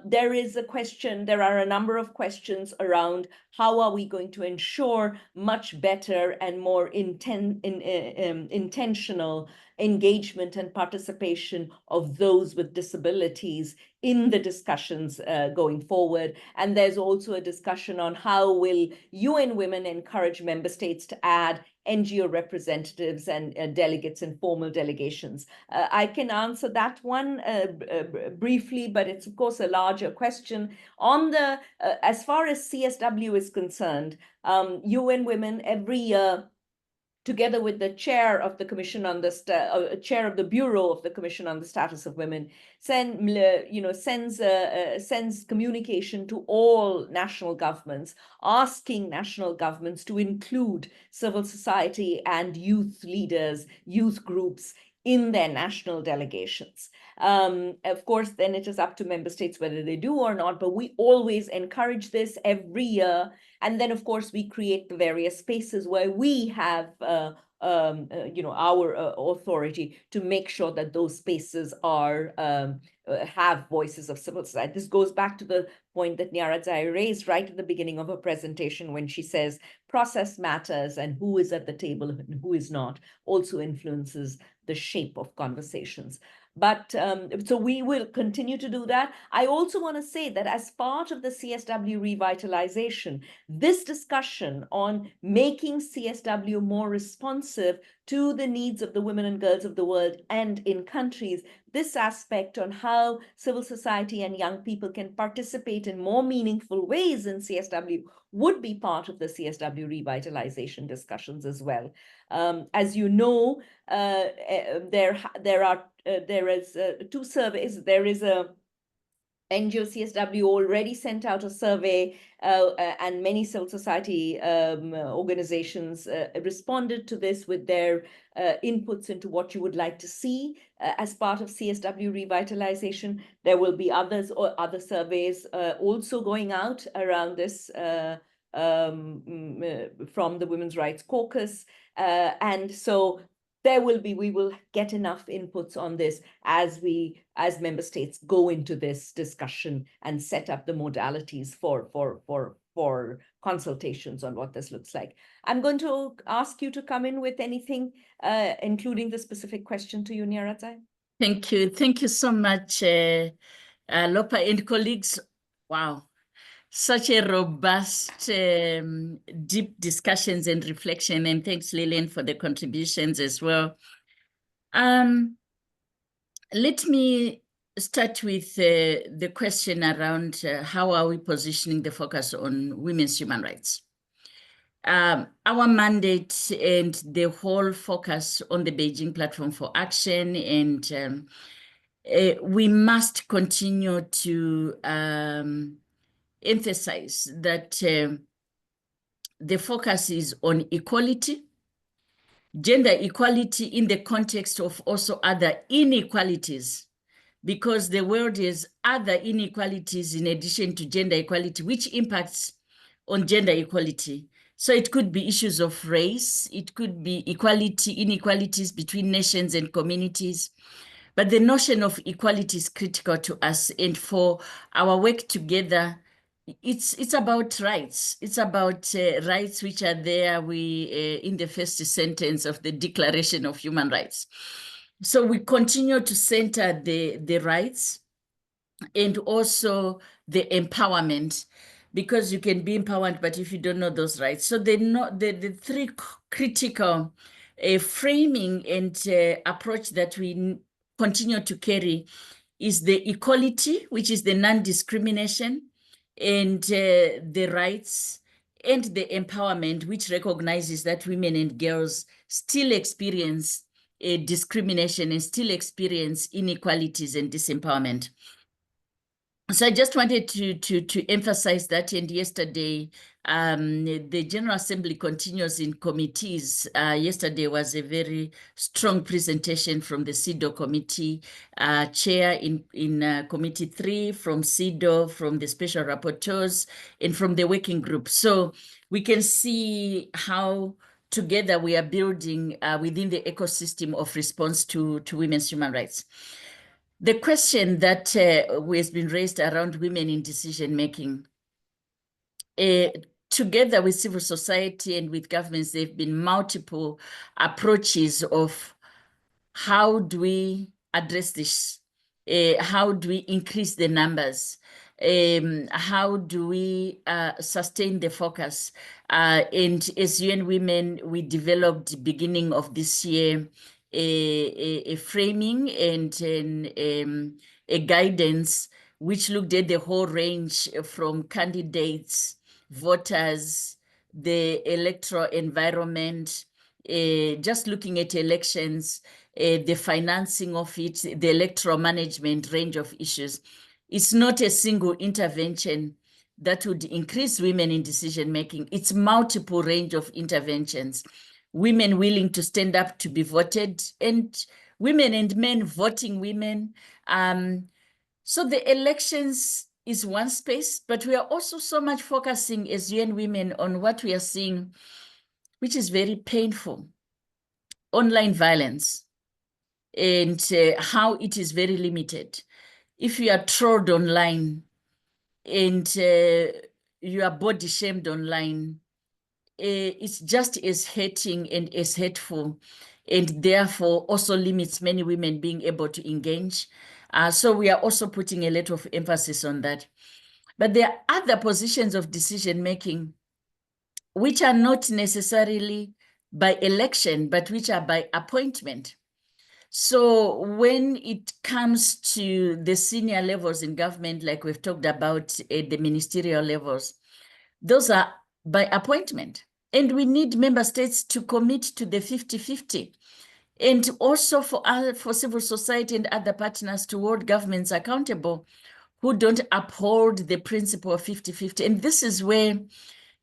There are a number of questions around how are we going to ensure much better and more intentional engagement and participation of those with disabilities in the discussions going forward. And there's also a discussion on how will UN Women encourage member states to add NGO representatives and delegates in formal delegations. I can answer that one briefly, but it's of course a larger question. On the as far as CSW is concerned, UN Women every year, together with the chair of the Commission on the chair of the Bureau of the Commission on the Status of Women, sends communication to all national governments, asking national governments to include civil society and youth leaders, youth groups in their national delegations. Of course, then it is up to member states whether they do or not, but we always encourage this every year. And then, of course, we create the various spaces where we have our authority to make sure that those spaces are have voices of civil society. This goes back to the point that Nyaradzai raised right at the beginning of her presentation when she says process matters, and who is at the table and who is not also influences the shape of conversations. But so we will continue to do that. I also want to say that as part of the CSW revitalization, this discussion on making CSW more responsive to the needs of the women and girls of the world and in countries, this aspect on how civil society and young people can participate in more meaningful ways in CSW would be part of the CSW revitalization discussions as well. As you know, there is two surveys. There is a NGO CSW already sent out a survey, and many civil society organizations responded to this with their inputs into what you would like to see as part of CSW revitalization. There will be others or other surveys also going out around this from the Women's Rights Caucus, and so we will get enough inputs on this as member states go into this discussion and set up the modalities for consultations on what this looks like. I'm going to ask you to come in with anything, including the specific question to you, Nyaradzai.
Thank you. Thank you so much, Lopa and colleagues. Wow. Such a robust, deep discussions and reflection. And thanks, Lillian, for the contributions as well. Let me start with the question around how are we positioning the focus on women's human rights? Our mandate and the whole focus on the Beijing Platform for Action, and we must continue to emphasize that the focus is on equality, gender equality in the context of also other inequalities, because the world has other inequalities in addition to gender equality, which impacts on gender equality. So it could be issues of race, it could be inequalities between nations and communities. But the notion of equality is critical to us, and for our work together, it's about rights. It's about rights which are there in the first sentence of the Declaration of Human Rights. So we continue to center the rights and also the empowerment, because you can be empowered, but if you don't know those rights. So the three critical framing and approach that we continue to carry is the equality, which is the non-discrimination, and the rights and the empowerment, which recognizes that women and girls still experience discrimination and still experience inequalities and disempowerment. So I just wanted to emphasize that. And yesterday, the General Assembly continues in committees. Yesterday was a very strong presentation from the CSO committee, chair in committee 3, from CSO, from the special rapporteurs, and from the working group. So we can see how together we are building within the ecosystem of response to women's human rights. The question that has been raised around women in decision-making, together with civil society and with governments, there have been multiple approaches of how do we address this? How do we increase the numbers? How do we sustain the focus? And as UN Women, we developed beginning of this year a framing and a guidance which looked at the whole range from candidates, voters, the electoral environment, just looking at elections, the financing of it, the electoral management range of issues. It's not a single intervention that would increase women in decision-making. It's multiple range of interventions. Women willing to stand up to be voted, and women and men voting women. So the elections is one space, but we are also so much focusing as UN Women on what we are seeing, which is very painful. Online violence and how it is very limited. If you are trolled online and you are body shamed online, it's just as hurting and as hateful, and therefore also limits many women being able to engage. So we are also putting a lot of emphasis on that. But there are other positions of decision-making which are not necessarily by election, but which are by appointment. So when it comes to the senior levels in government, like we've talked about at the ministerial levels, those are by appointment. And we need member states to commit to the 50-50. And also for civil society and other partners to hold governments accountable who don't uphold the principle of 50-50. And this is where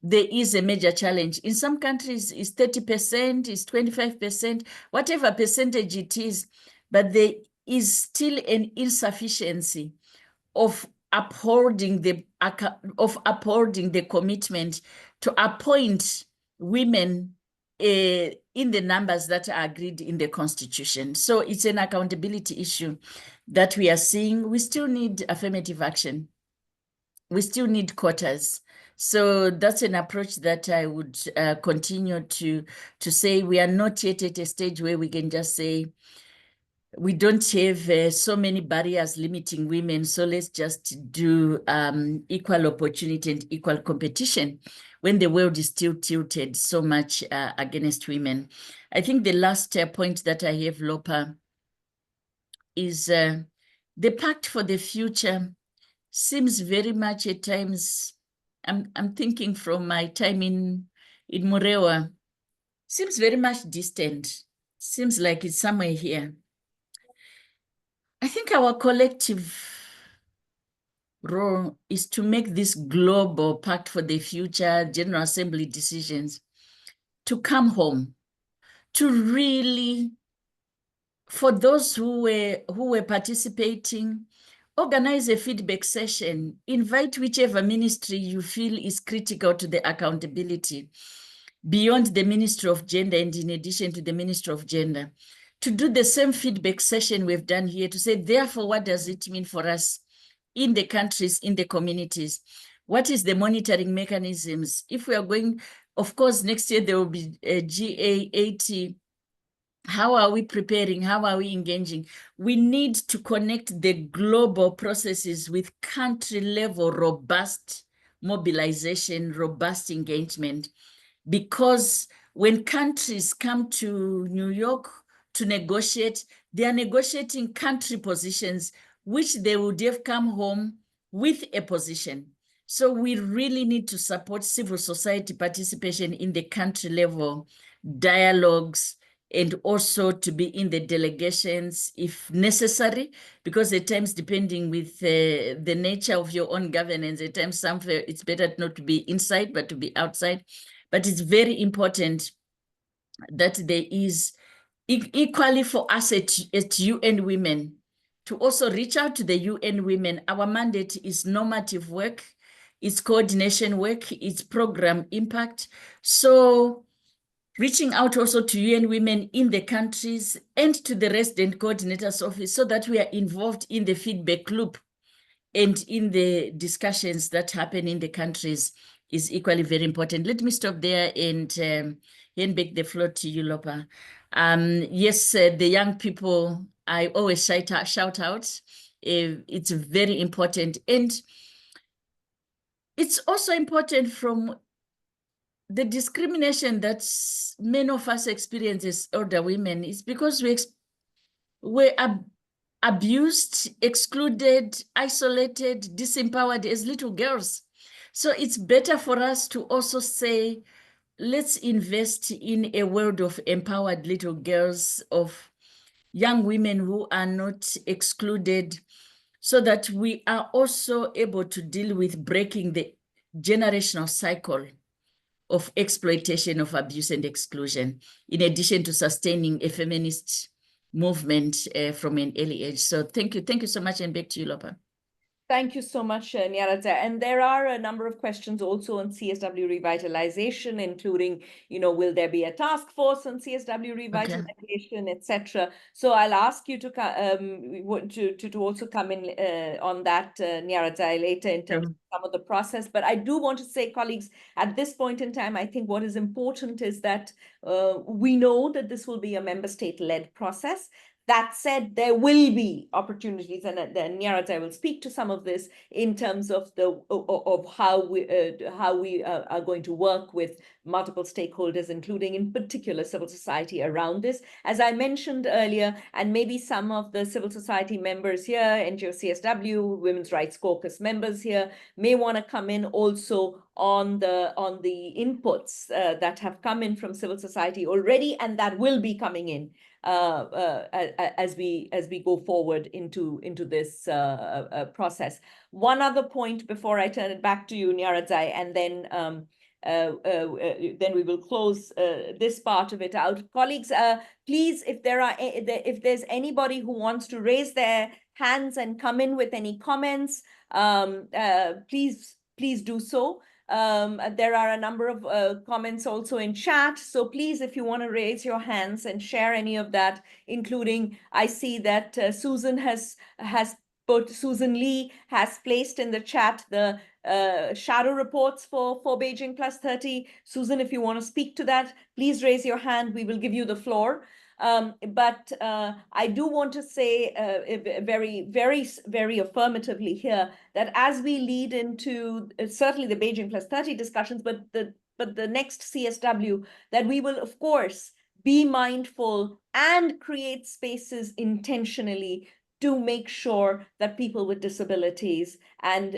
there is a major challenge. In some countries, it's 30%, it's 25%, whatever percentage it is, but there is still an insufficiency of upholding the commitment to appoint women in the numbers that are agreed in the Constitution. So it's an accountability issue that we are seeing. We still need affirmative action. We still need quotas. So that's an approach that I would continue to say. We are not yet at a stage where we can just say, we don't have so many barriers limiting women, so let's just do equal opportunity and equal competition when the world is still tilted so much against women. I think the last point that I have, Lopa, is the Pact for the Future seems very much at times, I'm thinking from my time in Murewa, seems very much distant. Seems like it's somewhere here. I think our collective role is to make this global Pact for the Future, General Assembly decisions, to come home, to really, for those who were participating, organize a feedback session, invite whichever ministry you feel is critical to the accountability, beyond the Ministry of Gender and in addition to the Ministry of Gender, to do the same feedback session we've done here, to say, therefore, what does it mean for us in the countries, in the communities? What is the monitoring mechanisms? If we are going, of course, next year there will be a GA80. How are we preparing? How are we engaging? We need to connect the global processes with country-level robust mobilization, robust engagement, because when countries come to New York to negotiate, they are negotiating country positions, which they would have come home with a position. So we really need to support civil society participation in the country level dialogues, and also to be in the delegations if necessary, because at times, depending with the nature of your own governance, at times somewhere it's better not to be inside, but to be outside. But it's very important that there is equally for us at UN Women to also reach out to the UN Women. Our mandate is normative work, it's coordination work, it's program impact. So reaching out also to UN Women in the countries and to the resident coordinator's office so that we are involved in the feedback loop and in the discussions that happen in the countries is equally very important. Let me stop there and hand back the floor to you, Lopa. Yes, the young people, I always shout out. It's very important. And it's also important from the discrimination that many of us experience as older women is because we're abused, excluded, isolated, disempowered as little girls. So it's better for us to also say, let's invest in a world of empowered little girls, of young women who are not excluded, so that we are also able to deal with breaking the generational cycle of exploitation, of abuse and exclusion, in addition to sustaining a feminist movement from an early age. So thank you so much, and back to you, Lopa.
Thank you so much, Nyarata. And there are a number of questions also on CSW revitalization, including, will there be a task force on CSW revitalization, etc. So I'll ask you to also come in on that, Nyarata, later in terms of some of the process. But I do want to say, colleagues, at this point in time, I think what is important is that we know that this will be a member state-led process. That said, there will be opportunities, and then Nyarata will speak to some of this in terms of how we are going to work with multiple stakeholders, including in particular civil society around this. As I mentioned earlier, and maybe some of the civil society members here, NGO CSW, Women's Rights Caucus members here, may want to come in also on the inputs that have come in from civil society already, and that will be coming in as we go forward into this process. One other point before I turn it back to you, Nyaradzai, and then we will close this part of it out. Colleagues, please, if there's anybody who wants to raise their hands and come in with any comments, please do so. There are a number of comments also in chat. So please, if you want to raise your hands and share any of that, including, I see that Susan Lee has placed in the chat the shadow reports for Beijing+30. Susan, if you want to speak to that, please raise your hand. We will give you the floor. But I do want to say very, very, very affirmatively here that as we lead into certainly the Beijing+30 discussions, but the next CSW, that we will, of course, be mindful and create spaces intentionally to make sure that people with disabilities and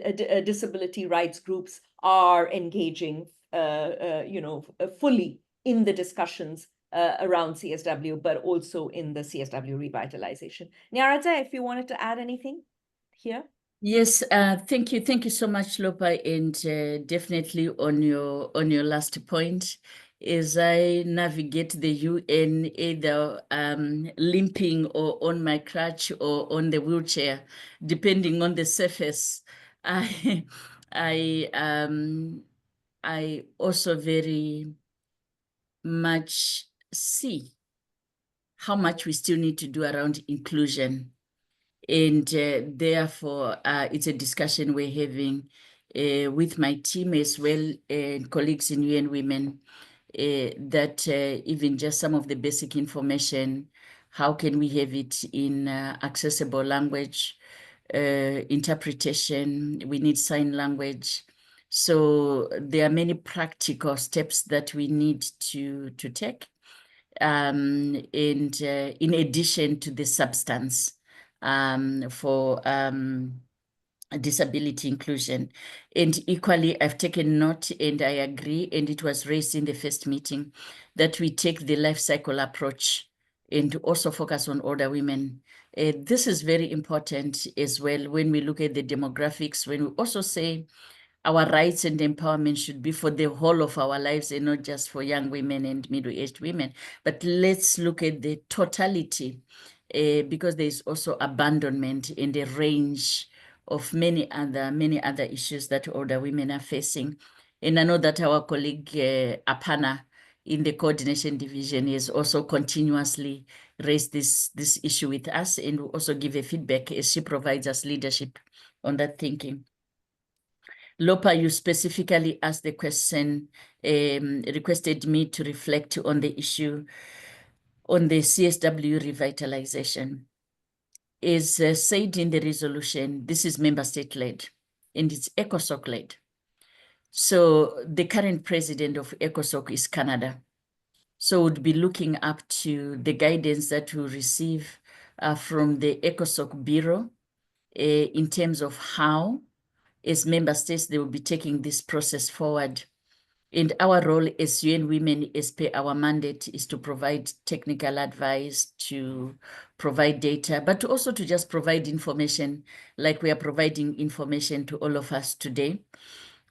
disability rights groups are engaging, fully in the discussions around CSW, but also in the CSW revitalization. Nyarata, if you wanted to add anything here.
Yes, thank you so much, Lopa, and definitely on your last point, as I navigate the UN, either limping or on my crutch or on the wheelchair, depending on the surface, I also very much see how much we still need to do around inclusion. And therefore, it's a discussion we're having with my team as well, and colleagues in UN Women, that even just some of the basic information, how can we have it in accessible language, interpretation, we need sign language. So there are many practical steps that we need to take. And in addition to the substance for disability inclusion. And equally, I've taken note and I agree, and it was raised in the first meeting, that we take the life cycle approach and also focus on older women. This is very important as well when we look at the demographics, when we also say our rights and empowerment should be for the whole of our lives and not just for young women and middle-aged women. But let's look at the totality because there is also abandonment in the range of many other issues that older women are facing. And I know that our colleague Apana in the coordination division has also continuously raised this issue with us and will also give a feedback as she provides us leadership on that thinking. Lopa, you specifically asked the question, requested me to reflect on the issue on the CSW revitalization. Is said in the resolution, this is member state led and it's ECOSOC led. So the current president of ECOSOC is Canada. So we'd be looking up to the guidance that we receive from the ECOSOC Bureau in terms of how, as member states, they will be taking this process forward. And our role as UN Women, as per our mandate, is to provide technical advice, to provide data, but also to just provide information like we are providing information to all of us today.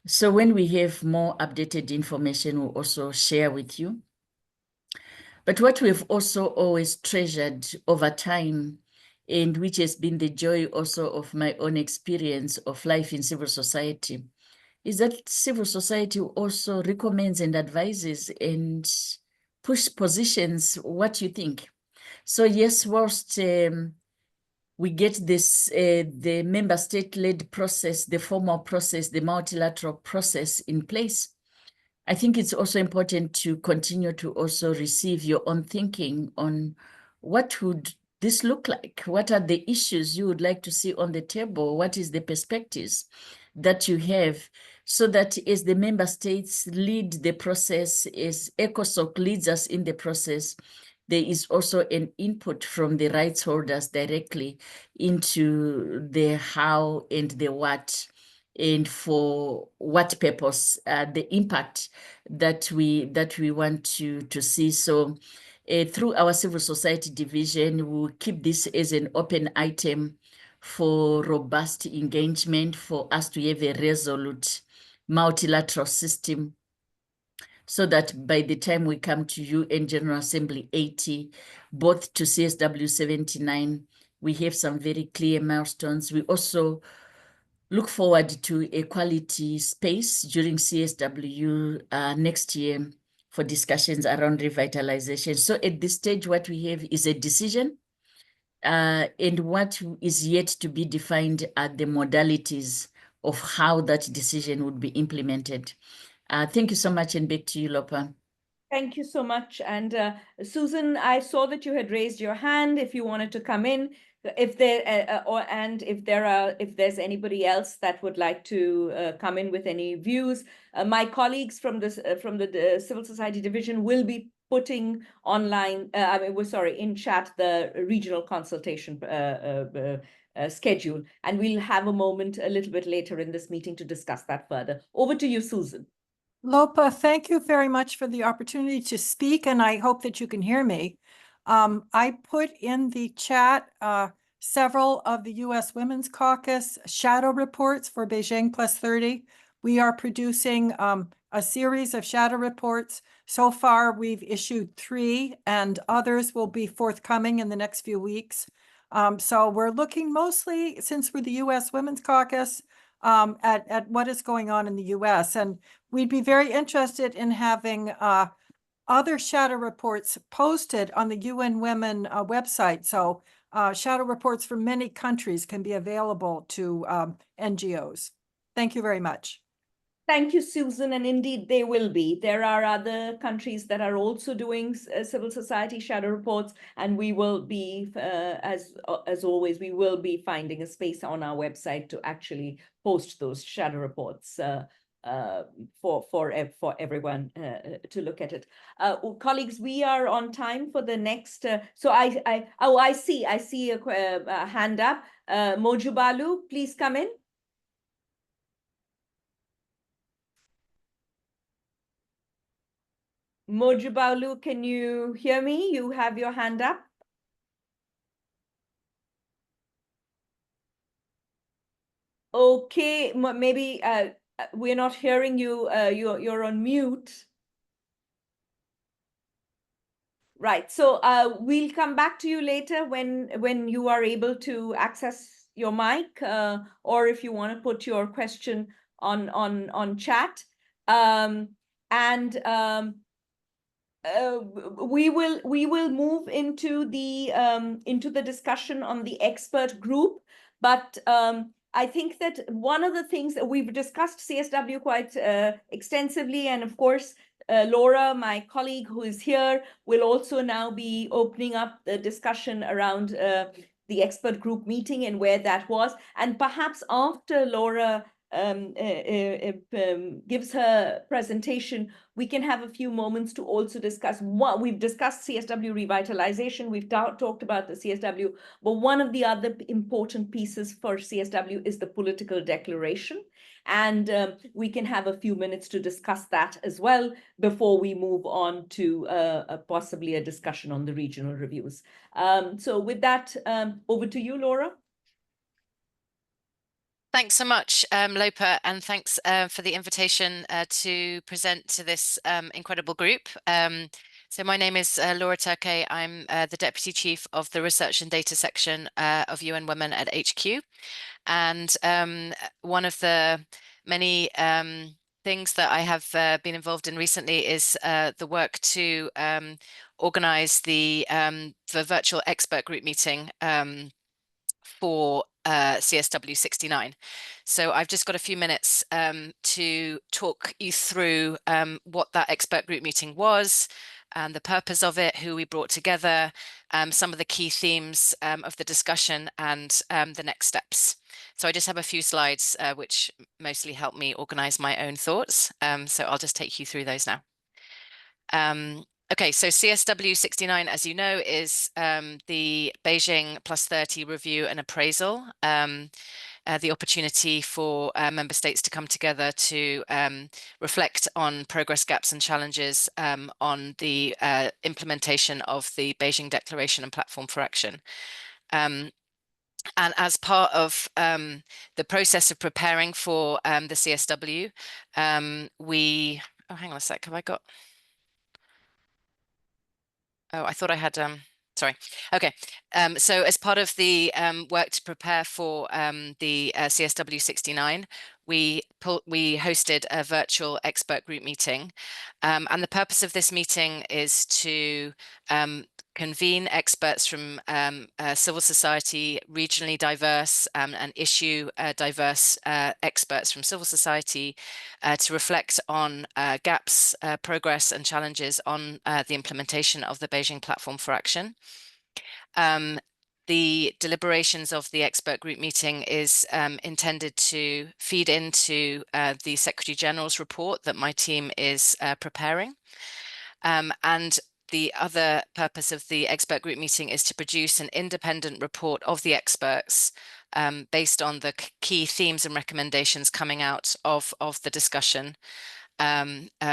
So when we have more updated information, we'll also share with you. But what we've also always treasured over time, and which has been the joy also of my own experience of life in civil society, is that civil society also recommends and advises and push positions what you think. So yes, whilst we get this, the member state-led process, the formal process, the multilateral process in place, I think it's also important to continue to also receive your own thinking on what would this look like? What are the issues you would like to see on the table? What is the perspectives that you have, so that as the member states lead the process, as ECOSOC leads us in the process, there is also an input from the rights holders directly into the how and the what, and for what purpose, the impact that we want to see. So through our civil society division, we'll keep this as an open item for robust engagement, for us to have a resolute multilateral system, so that by the time we come to UN General Assembly 80, both to CSW 79, we have some very clear milestones. We also look forward to a quality space during CSW next year for discussions around revitalization. So at this stage, what we have is a decision, and what is yet to be defined are the modalities of how that decision would be implemented. Thank you so much, and back to you, Lopa.
Thank you so much. And Susan, I saw that you had raised your hand if you wanted to come in. If there if there's anybody else that would like to come in with any views, my colleagues from the civil society division will be putting online, in chat, the regional consultation schedule, and we'll have a moment a little bit later in this meeting to discuss that further. Over to you, Susan.
Lopa, thank you very much for the opportunity to speak, and I hope that you can hear me. I put in the chat several of the U.S. Women's Caucus shadow reports for Beijing+30. We are producing a series of shadow reports. So far, we've issued 3, and others will be forthcoming in the next few weeks. So we're looking mostly, since we're the U.S. Women's Caucus, at what is going on in the U.S. And we'd be very interested in having other shadow reports posted on the UN Women website. So shadow reports from many countries can be available to NGOs. Thank you very much.
Thank you, Susan. And indeed, they will be. There are other countries that are also doing civil society shadow reports, and we will be, as always, we will be finding a space on our website to actually post those shadow reports for everyone to look at it. Colleagues, we are on time for the next. So I see a hand up. Moju Balu, please come in. Mojubalu, can you hear me? You have your hand up. Okay, maybe we're not hearing you. You're on mute. Right. So we'll come back to you later when you are able to access your mic, or if you want to put your question on chat. We will move into the discussion on the expert group, but I think that one of the things that we've discussed CSW quite extensively, and of course Laura, my colleague who is here, will also now be opening up the discussion around the expert group meeting and where that was, and perhaps after Laura gives her presentation, we can have a few moments to also discuss what we've discussed CSW revitalization. We've talked about the CSW, but one of the other important pieces for CSW is the political declaration. And we can have a few minutes to discuss that as well before we move on to possibly a discussion on the regional reviews. So with that, over to you, Laura.
Thanks so much, Lopa, and thanks for the invitation to present to this incredible group. So my name is Laura Turkey. I'm the Deputy Chief of the Research and Data Section of UN Women at HQ. And one of the many things that I have been involved in recently is the work to organize the virtual expert group meeting for CSW 69. So I've just got a few minutes to talk you through what that expert group meeting was, and the purpose of it, who we brought together, some of the key themes of the discussion, and the next steps. So I just have a few slides which mostly help me organize my own thoughts. So I'll just take you through those now. Okay, so CSW 69, as you know, is the Beijing+30 review and appraisal, the opportunity for member states to come together to reflect on progress gaps and challenges on the implementation of the Beijing Declaration and Platform for Action. And as part of the process of preparing for the CSW, oh, hang on a sec, have I got... Oh, I thought I had, sorry. Okay, so as part of the work to prepare for the CSW 69, we hosted a virtual expert group meeting. And the purpose of this meeting is to convene experts from civil society, regionally diverse and issue diverse experts from civil society to reflect on gaps, progress and challenges on the implementation of the Beijing Platform for Action. The deliberations of the expert group meeting is intended to feed into the Secretary General's report that my team is preparing. And the other purpose of the expert group meeting is to produce an independent report of the experts based on the key themes and recommendations coming out of the discussion,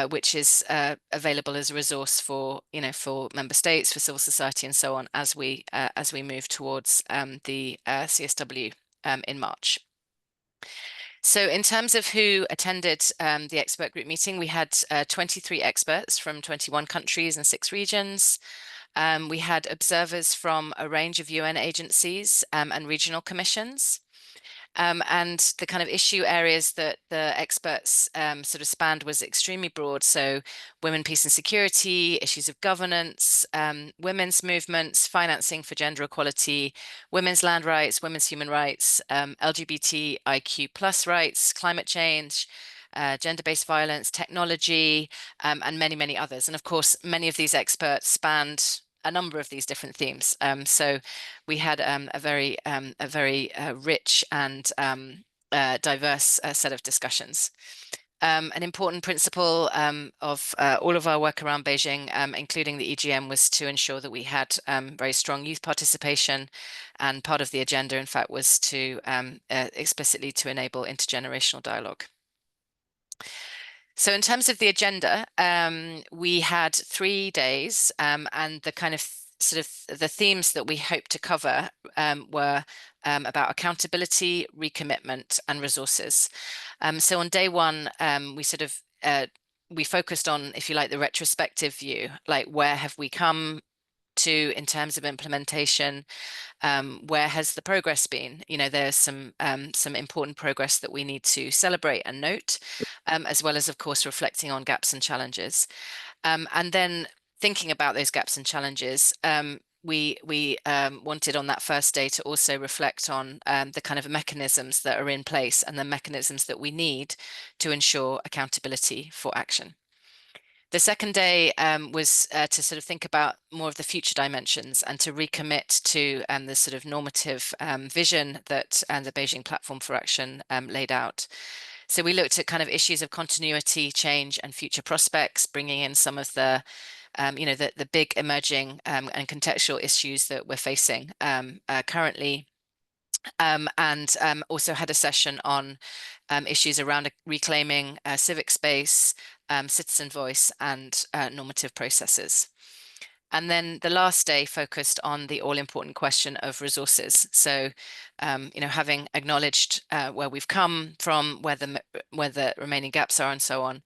which is available as a resource for for member states, for civil society, and so on as we move towards the CSW in March. So in terms of who attended the expert group meeting, we had 23 experts from 21 countries and 6 regions. We had observers from a range of UN agencies and regional commissions. And the kind of issue areas that the experts sort of spanned was extremely broad. So women, peace and security, issues of governance, women's movements, financing for gender equality, women's land rights, women's human rights, LGBTIQ+ rights, climate change, gender-based violence, technology, and many, many others. And of course, many of these experts spanned a number of these different themes. So we had a very rich and diverse set of discussions. An important principle of all of our work around Beijing, including the EGM, was to ensure that we had very strong youth participation, and part of the agenda, in fact, was to explicitly to enable intergenerational dialogue. So in terms of the agenda, we had 3 days, and the kind of sort of the themes that we hope to cover were about accountability, recommitment, and resources. So on day one, we sort of we focused on, if you like, the retrospective view, like where have we come to in terms of implementation, where has the progress been? You know, there's some important progress that we need to celebrate and note, as well as, of course, reflecting on gaps and challenges. And then thinking about those gaps and challenges, we wanted on that first day to also reflect on the kind of mechanisms that are in place and the mechanisms that we need to ensure accountability for action. The second day was to sort of think about more of the future dimensions and to recommit to the sort of normative vision that the Beijing Platform for Action laid out. So we looked at kind of issues of continuity, change, and future prospects, bringing in some of the the big emerging and contextual issues that we're facing currently. And also had a session on issues around reclaiming civic space, citizen voice, and normative processes. And then the last day focused on the all-important question of resources. So, having acknowledged where we've come from, where the remaining gaps are, and so on,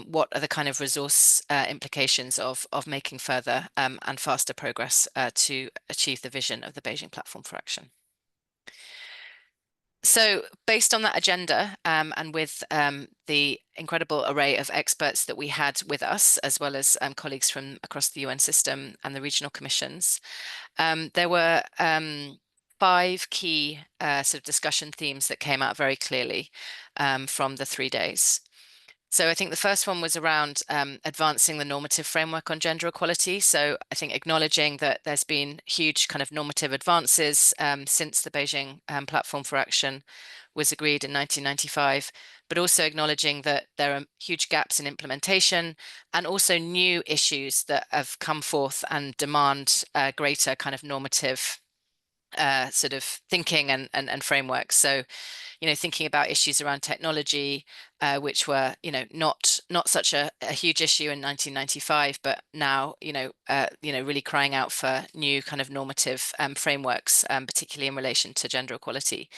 what are the kind of resource implications of making further and faster progress to achieve the vision of the Beijing Platform for Action? So based on that agenda and with the incredible array of experts that we had with us, as well as colleagues from across the UN system and the regional commissions, there were 5 key sort of discussion themes that came out very clearly from the 3 days. So I think the first one was around advancing the normative framework on gender equality. So I think acknowledging that there's been huge kind of normative advances since the Beijing Platform for Action was agreed in 1995, but also acknowledging that there are huge gaps in implementation and also new issues that have come forth and demand greater kind of normative sort of thinking and frameworks. So thinking about issues around technology, which were, not such a huge issue in 1995, but now, really crying out for new kind of normative frameworks, particularly in relation to gender equality.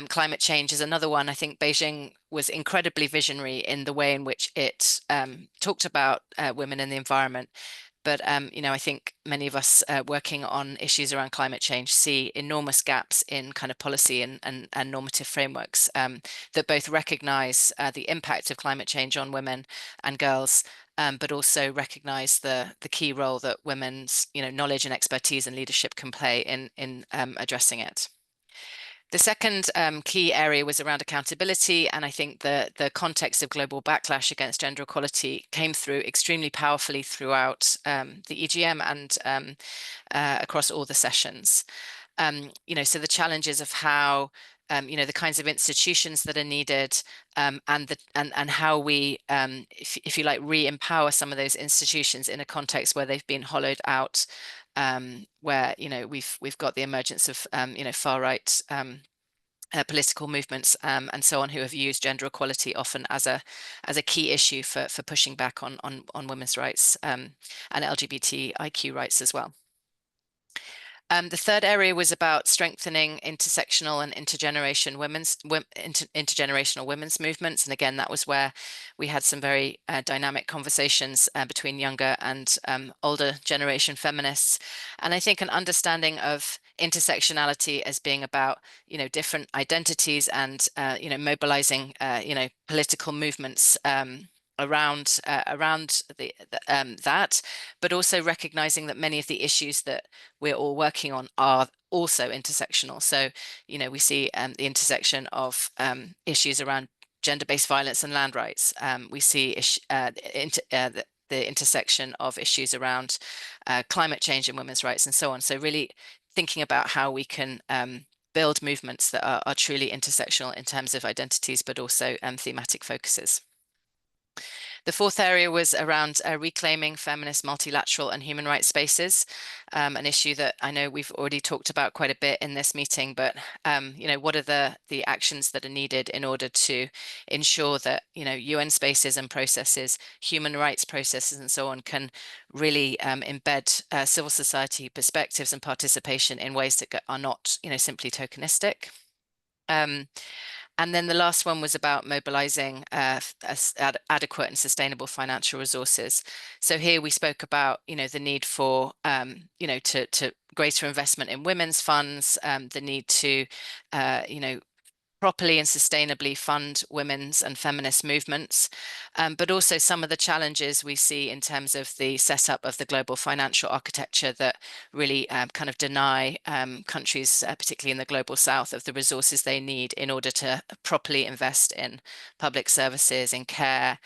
Climate change is another one. I think Beijing was incredibly visionary in the way in which it talked about women in the environment. But, I think many of us working on issues around climate change see enormous gaps in kind of policy and normative frameworks that both recognize the impact of climate change on women and girls, but also recognize the key role that women's, knowledge and expertise and leadership can play in addressing it. The second key area was around accountability, and I think the context of global backlash against gender equality came through extremely powerfully throughout the EGM and across all the sessions. So the challenges of how the kinds of institutions that are needed and how we, if you like, re-empower some of those institutions in a context where they've been hollowed out, where we've got the emergence of far right political movements and so on, who have used gender equality often as a key issue for pushing back on women's rights and LGBTIQ rights as well. The third area was about strengthening intersectional and intergenerational women's movements. And again, that was where we had some very dynamic conversations between younger and older generation feminists. And I think an understanding of intersectionality as being about, different identities and, mobilizing, political movements around that, but also recognizing that many of the issues that we're all working on are also intersectional. So, we see the intersection of issues around gender-based violence and land rights. We see the intersection of issues around climate change and women's rights and so on. So really thinking about how we can build movements that are truly intersectional in terms of identities, but also thematic focuses. The fourth area was around reclaiming feminist, multilateral and human rights spaces, an issue that I know we've already talked about quite a bit in this meeting, but what are the actions that are needed in order to ensure that UN spaces and processes, human rights processes and so on can really embed civil society perspectives and participation in ways that are not simply tokenistic. And then the last one was about mobilizing adequate and sustainable financial resources. So here we spoke about, the need for, to greater investment in women's funds, the need to, properly and sustainably fund women's and feminist movements, but also some of the challenges we see in terms of the setup of the global financial architecture that really kind of deny countries, particularly in the global south, of the resources they need in order to properly invest in public services, in care,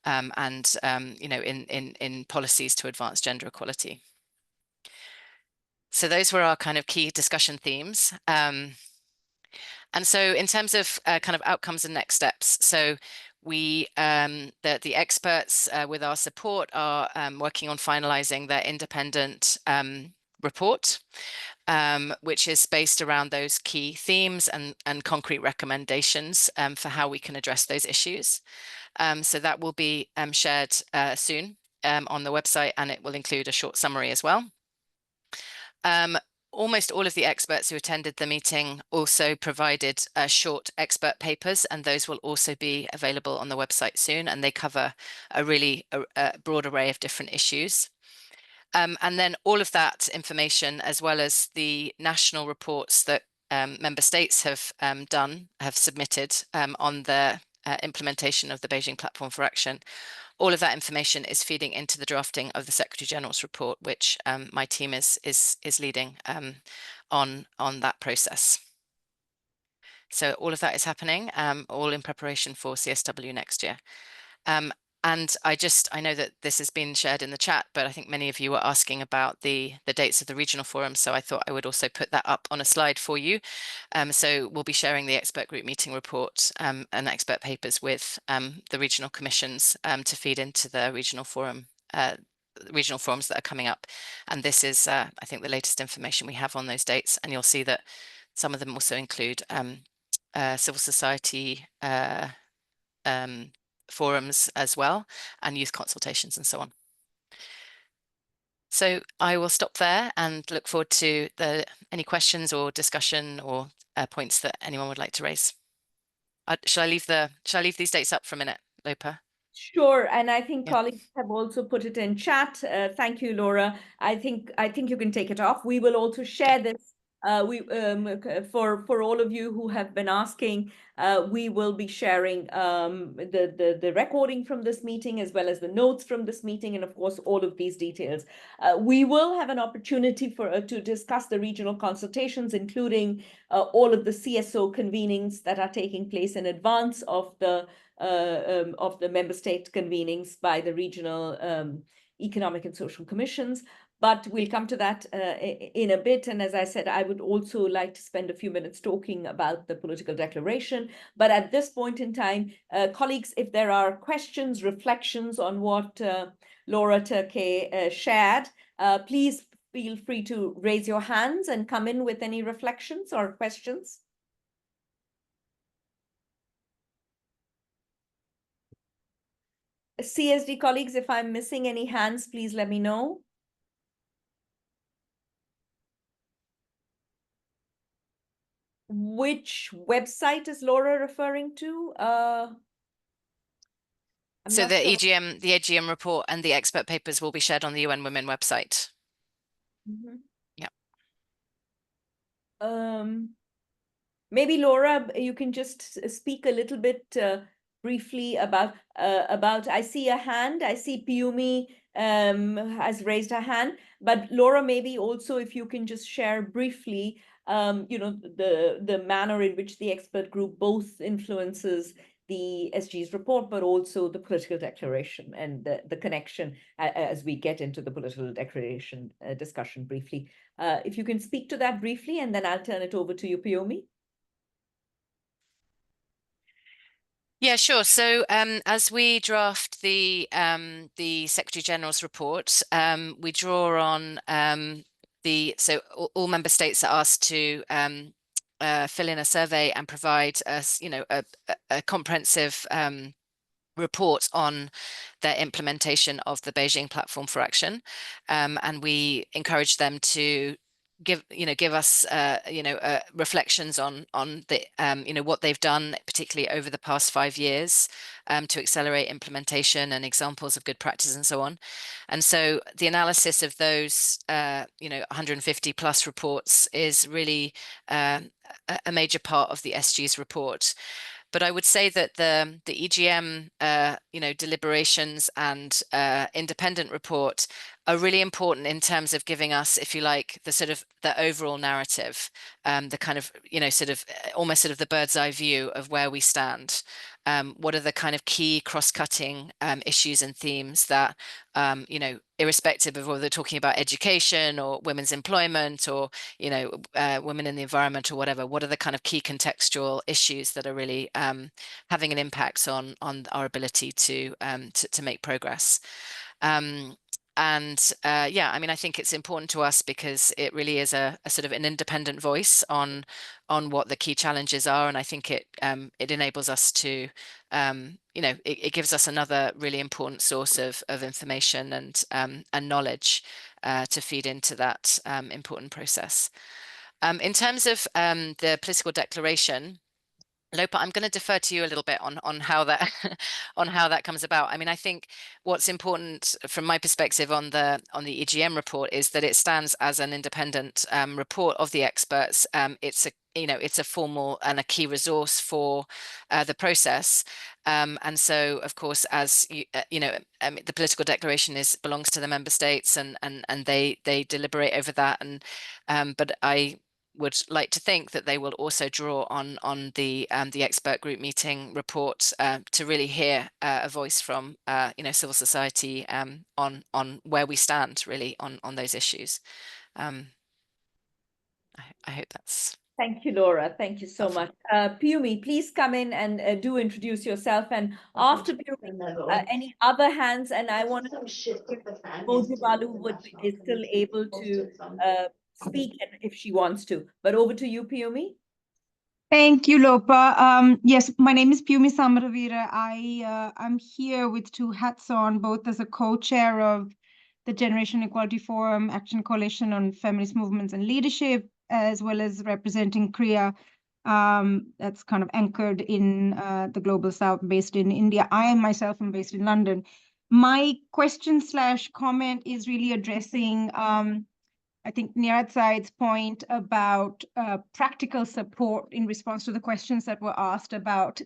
and in policies to advance gender equality. So those were our kind of key discussion themes. And so in terms of kind of outcomes and next steps, so we, the experts with our support are working on finalizing their independent report, which is based around those key themes and concrete recommendations for how we can address those issues. So that will be shared soon on the website, and it will include a short summary as well. Almost all of the experts who attended the meeting also provided short expert papers, and those will also be available on the website soon, and they cover a really broad array of different issues. And then all of that information, as well as the national reports that member states have submitted on the implementation of the Beijing Platform for Action, all of that information is feeding into the drafting of the Secretary General's report, which my team is leading on that process. So all of that is happening, all in preparation for CSW next year. And I know that this has been shared in the chat, but I think many of you were asking about the dates of the regional forum, so I thought I would also put that up on a slide for you. So we'll be sharing the expert group meeting report and expert papers with the regional commissions to feed into the regional forum, regional forums that are coming up. And this is, I think, the latest information we have on those dates, and you'll see that some of them also include civil society forums as well, and youth consultations and so on. So I will stop there and look forward to any questions or discussion or points that anyone would like to raise. Shall I leave these dates up for a minute, Lopa?
Sure, and I think colleagues have also put it in chat. Thank you, Laura. I think you can take it off. We will also share this. For all of you who have been asking, we will be sharing the recording from this meeting, as well as the notes from this meeting, and of course all of these details. We will have an opportunity to discuss the regional consultations, including all of the CSO convenings that are taking place in advance of the member state convenings by the regional economic and social commissions. But we'll come to that in a bit. And as I said, I would also like to spend a few minutes talking about the political declaration. But at this point in time, colleagues, if there are questions, reflections on what Laura Turkey shared, please feel free to raise your hands and come in with any reflections or questions. CSD colleagues, if I'm missing any hands, please let me know. Which website is Laura referring to?
So the AGM report and the expert papers will be shared on the UN Women website.
Mm-hmm.
Yeah.
Maybe Laura, you can just speak a little bit briefly about. I see a hand. I see Piyumi has raised her hand. But Laura, maybe also if you can just share briefly, the manner in which the expert group both influences the SG's report, but also the political declaration and the connection as we get into the political declaration discussion briefly. If you can speak to that briefly, and then I'll turn it over to you, Piyumi.
Yeah, sure. So as we draft the Secretary General's report, we draw on so all member states are asked to fill in a survey and provide us, a comprehensive report on their implementation of the Beijing Platform for Action, and we encourage them to give us reflections on the what they've done, particularly over the past 5 years, to accelerate implementation and examples of good practice and so on. And so the analysis of those 150 plus reports is really a major part of the SG's report. But I would say that the EGM deliberations and independent report are really important in terms of giving us, if you like, the overall narrative, the kind of almost sort of the bird's eye view of where we stand. What are the kind of key cross-cutting issues and themes that irrespective of whether they're talking about education or women's employment or women in the environment or whatever, what are the kind of key contextual issues that are really having an impact on our ability to make progress. Yeah, I mean, I think it's important to us because it really is a sort of an independent voice on what the key challenges are, and I think it enables us to it gives us another really important source of information and knowledge to feed into that important process. In terms of the political declaration, Lopa, I'm going to defer to you a little bit on how that on how that comes about. I mean, I think what's important from my perspective on the EGM report is that it stands as an independent report of the experts. It's a formal and a key resource for the process. And so, of course, as the political declaration belongs to the member states, and they deliberate over that. But I would like to think that they will also draw on the expert group meeting report to really hear a voice from civil society on where we stand really on those issues. I hope that's.
Thank you, Laura. Thank you so much. Piyumi, please come in and do introduce yourself. And after Piyumi, any other hands? And I want to Mojibalu is still able to speak if she wants to. But over to you, Piyumi.
Thank you, Lopa. Yes, my name is Piyumi Samaravira. I'm here with two hats on, both as a co-chair of the Generation Equality Forum Action Coalition on Feminist Movements and Leadership, as well as representing CREA, that's kind of anchored in the Global South, based in India. I myself am based in London. My question/comment is really addressing I think Nirad Said's point about practical support in response to the questions that were asked about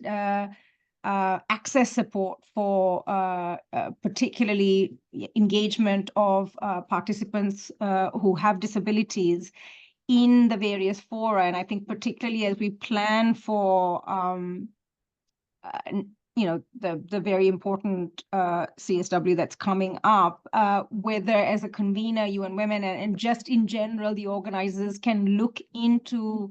access support for particularly engagement of participants who have disabilities in the various fora. And I think particularly as we plan for the very important CSW that's coming up, whether as a convener, UN Women, and just in general, the organizers can look into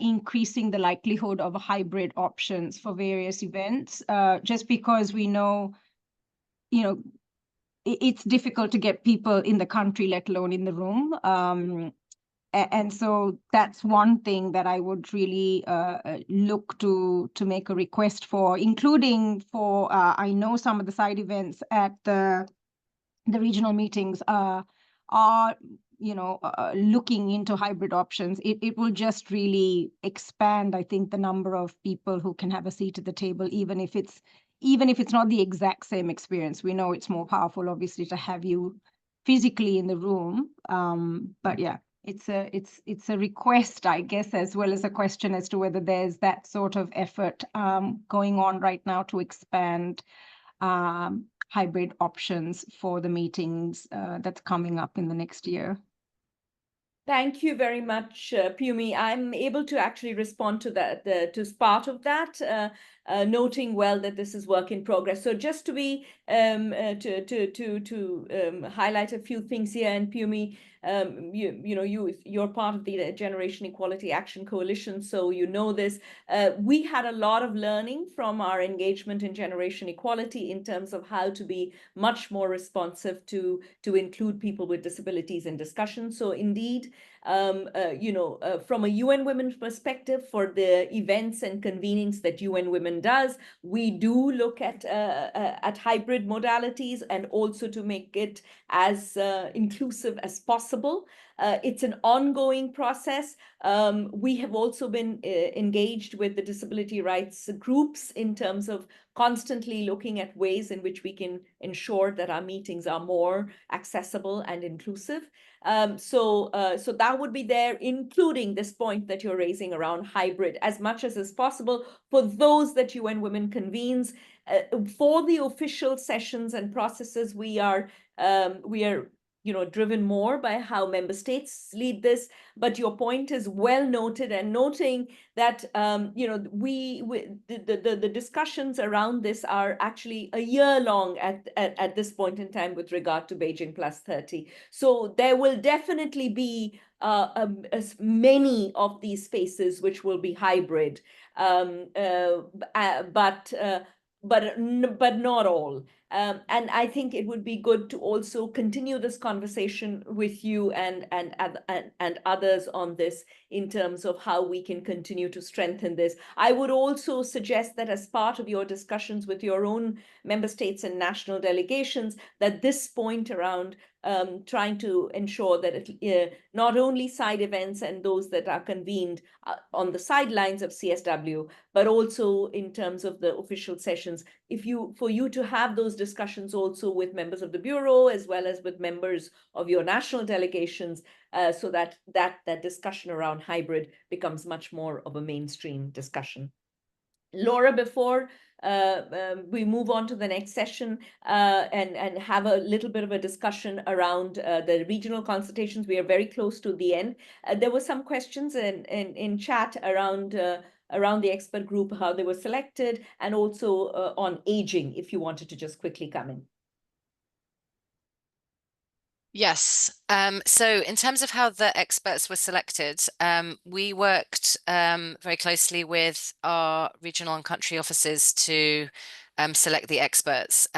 increasing the likelihood of hybrid options for various events, just because we know, it's difficult to get people in the country, let alone in the room. And so that's one thing that I would really look to make a request for, including for, I know some of the side events at the regional meetings are looking into hybrid options. It will just really expand, I think, the number of people who can have a seat at the table, even if it's not the exact same experience. We know it's more powerful, obviously, to have you physically in the room. But yeah. It's a request, I guess, as well as a question as to whether there's that sort of effort going on right now to expand hybrid options for the meetings that's coming up in the next year.
Thank you very much, Piyumi. I'm able to actually respond to that, to part of that, noting well that this is work in progress. So just to be highlight a few things here, and Piyumi, you're part of the Generation Equality Action Coalition, so you know this. We had a lot of learning from our engagement in generation equality in terms of how to be much more responsive to include people with disabilities in discussion. So indeed, from a UN Women perspective, for the events and convenings that UN Women does, we do look at hybrid modalities and also to make it as inclusive as possible. It's an ongoing process. We have also been engaged with the disability rights groups in terms of constantly looking at ways in which we can ensure that our meetings are more accessible and inclusive. So that would be there, including this point that you're raising around hybrid, as much as is possible for those that UN Women convenes. For the official sessions and processes, we are driven more by how member states lead this. But your point is well noted, and noting that the discussions around this are actually a year long at this point in time with regard to Beijing+30. So there will definitely be as many of these spaces which will be hybrid, but not all. And I think it would be good to also continue this conversation with you and others on this in terms of how we can continue to strengthen this. I would also suggest that as part of your discussions with your own member states and national delegations, that this point around trying to ensure that not only side events and those that are convened on the sidelines of CSW, but also in terms of the official sessions, for you to have those discussions also with members of the Bureau as well as with members of your national delegations, so that discussion around hybrid becomes much more of a mainstream discussion. Laura, before we move on to the next session and have a little bit of a discussion around the regional consultations, we are very close to the end. There were some questions in chat around the expert group, how they were selected, and also on aging, if you wanted to just quickly come in.
Yes. So in terms of how the experts were selected, we worked very closely with our regional and country offices to select the experts.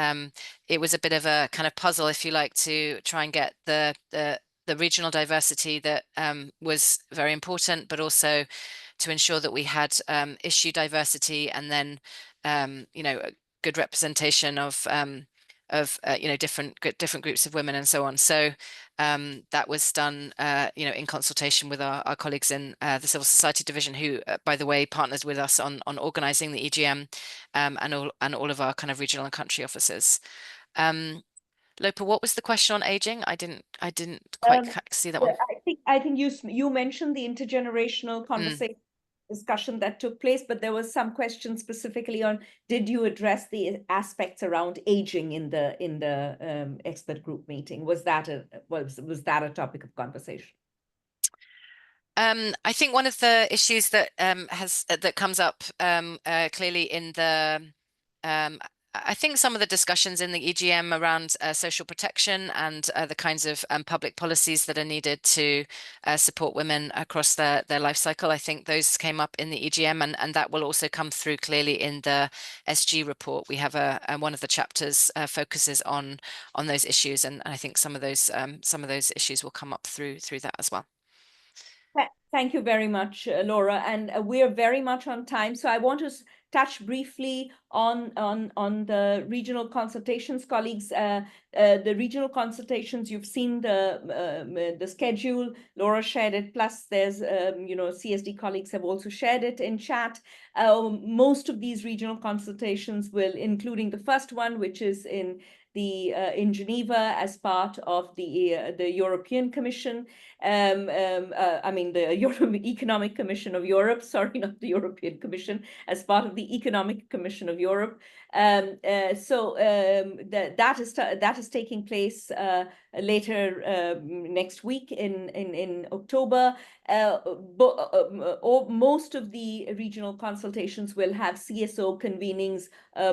It was a bit of a kind of puzzle, if you like, to try and get the regional diversity that was very important, but also to ensure that we had issue diversity and then a good representation of different groups of women and so on. So that was done in consultation with our colleagues in the Civil Society Division, who by the way partners with us on organizing the EGM, and all of our kind of regional and country offices. Lopa, what was the question on aging? I didn't quite see that one.
I think you mentioned the intergenerational conversation discussion that took place, but there was some question specifically on, did you address the aspects around aging in the expert group meeting? Was that a topic of conversation?
I think one of the issues that that comes up clearly in the I think some of the discussions in the EGM around social protection and the kinds of public policies that are needed to support women across their life cycle, I think those came up in the EGM, and that will also come through clearly in the SG report. We have one of the chapters focuses on those issues, and I think some of those issues will come up through that as well.
Thank you very much, Laura, and we are very much on time. So I want to touch briefly on the regional consultations, colleagues. The regional consultations, you've seen the schedule. Laura shared it. Plus, there's CSD colleagues have also shared it in chat. Most of these regional consultations will, including the first one, which is in Geneva as part of the European Commission. The Economic Commission of Europe, sorry, not the European Commission, as part of the Economic Commission of Europe. That is taking place later next week in October. Most of the regional consultations will have CSO convenings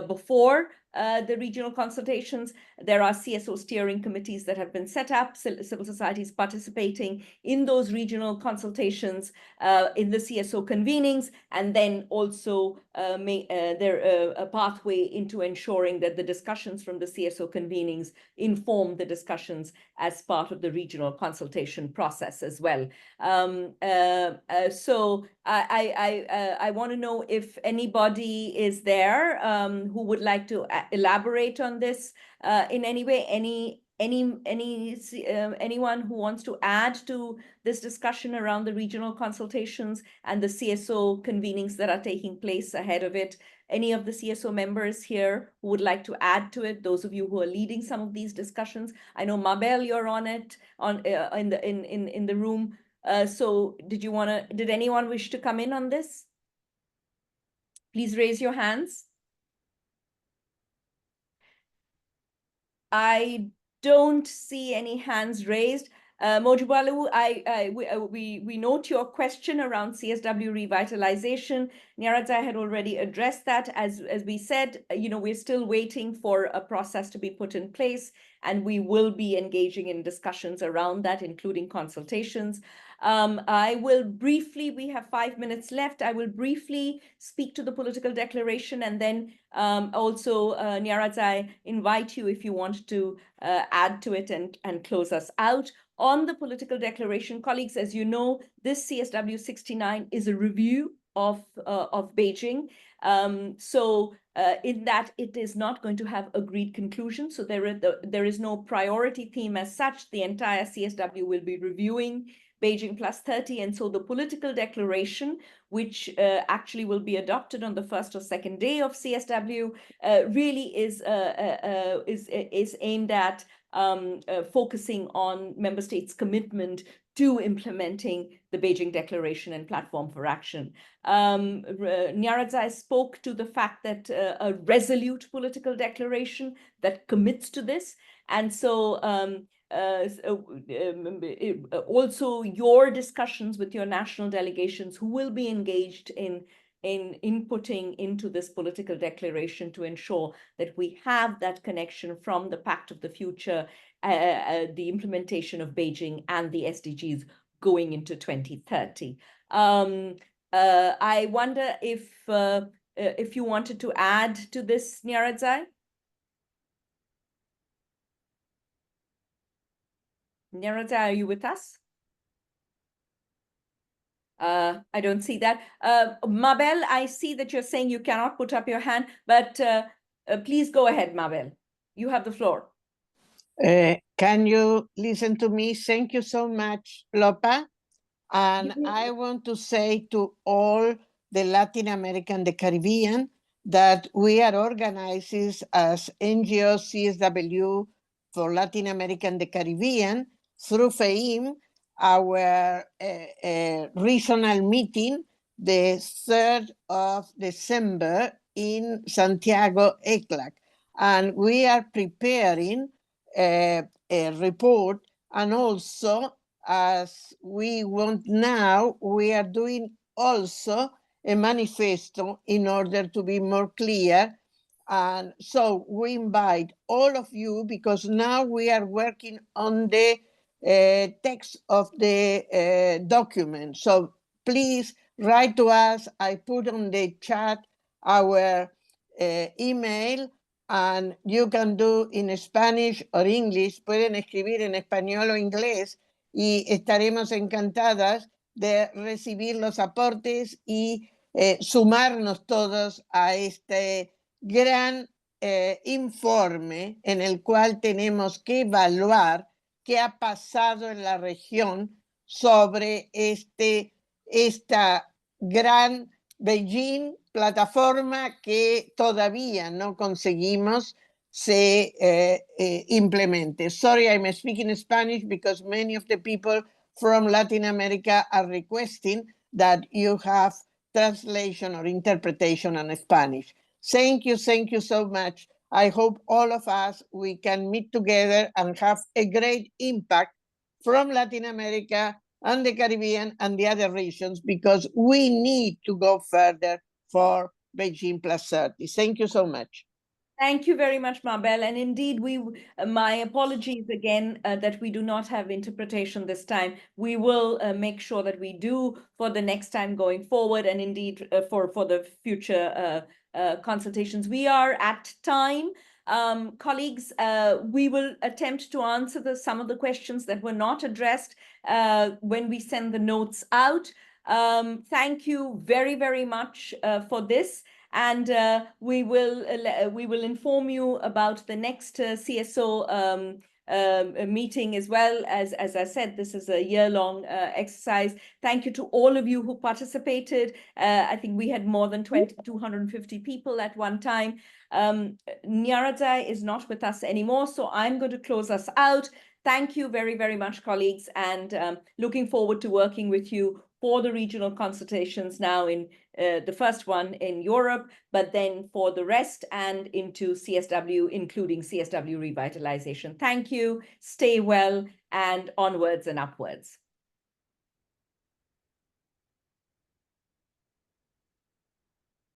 before the regional consultations. There are CSO steering committees that have been set up, civil societies participating in those regional consultations, in the CSO convenings, and then also a pathway into ensuring that the discussions from the CSO convenings inform the discussions as part of the regional consultation process as well. So I want to know if anybody is there who would like to elaborate on this in any way. Anyone who wants to add to this discussion around the regional consultations and the CSO convenings that are taking place ahead of it? Any of the CSO members here who would like to add to it? Those of you who are leading some of these discussions. I know Mabel, you're on it in the room. So did anyone wish to come in on this? Please raise your hands. I don't see any hands raised. Mojubalu, we note your question around CSW revitalization. Nyaradza had already addressed that. As we said, we're still waiting for a process to be put in place, and we will be engaging in discussions around that, including consultations. I will briefly, we have 5 minutes left. I will briefly speak to the political declaration, and then also, Nyaradza, I invite you if you want to add to it and close us out. On the political declaration, colleagues, as you know, this CSW 69 is a review of Beijing. So in that, it is not going to have agreed conclusions. So there is no priority theme as such. The entire CSW will be reviewing Beijing+30. And so the political declaration, which actually will be adopted on the first or second day of CSW, really is aimed at focusing on member states' commitment to implementing the Beijing Declaration and Platform for Action. Nyaradza spoke to the fact that a resolute political declaration that commits to this. And so also your discussions with your national delegations who will be engaged in inputting into this political declaration to ensure that we have that connection from the Pact of the Future, the implementation of Beijing and the SDGs going into 2030. I wonder if you wanted to add to this, Nyaradza? Nyaradza, are you with us? I don't see that. Mabel, I see that you're saying you cannot put up your hand, but please go ahead, Mabel. You have the floor.
Can you listen to me? Thank you so much, Lopa. And I want to say to all the Latin American, the Caribbean, that we are organizing as NGO CSW for Latin America and the Caribbean through FEIM, our regional meeting, the 3rd of December in Santiago, ECLAC. And we are preparing a report, and also as we want now, we are doing also a manifesto in order to be more clear. And so we invite all of you, because now we are working on the text of the document. So please write to us. I put on the chat our email, and you can do in Spanish or English. Pueden escribir en español o inglés, y estaremos encantadas de recibir los aportes y sumarnos todos a este gran informe en el cual tenemos que evaluar qué ha pasado en la región sobre esta gran Beijing plataforma que todavía no conseguimos se implemente. Sorry, I'm speaking Spanish because many of the people from Latin America are requesting that you have translation or interpretation in Spanish. Thank you so much. I hope all of us, we can meet together and have a great impact from Latin America and the Caribbean and the other regions, because we need to go further for Beijing+30. Thank you so much.
Thank you very much, Mabel. And indeed, my apologies again that we do not have interpretation this time. We will make sure that we do for the next time going forward, and indeed for the future consultations. We are at time. Colleagues, we will attempt to answer some of the questions that were not addressed when we send the notes out. Thank you very, very much for this. And we will inform you about the next CSO meeting as well. As I said, this is a year-long exercise. Thank you to all of you who participated. I think we had more than 250 people at one time. Nyaradza is not with us anymore, so I'm going to close us out. Thank you very, very much, colleagues, and looking forward to working with you for the regional consultations now in the first one in Europe, but then for the rest and into CSW, including CSW revitalization. Thank you, stay well, and onwards and upwards.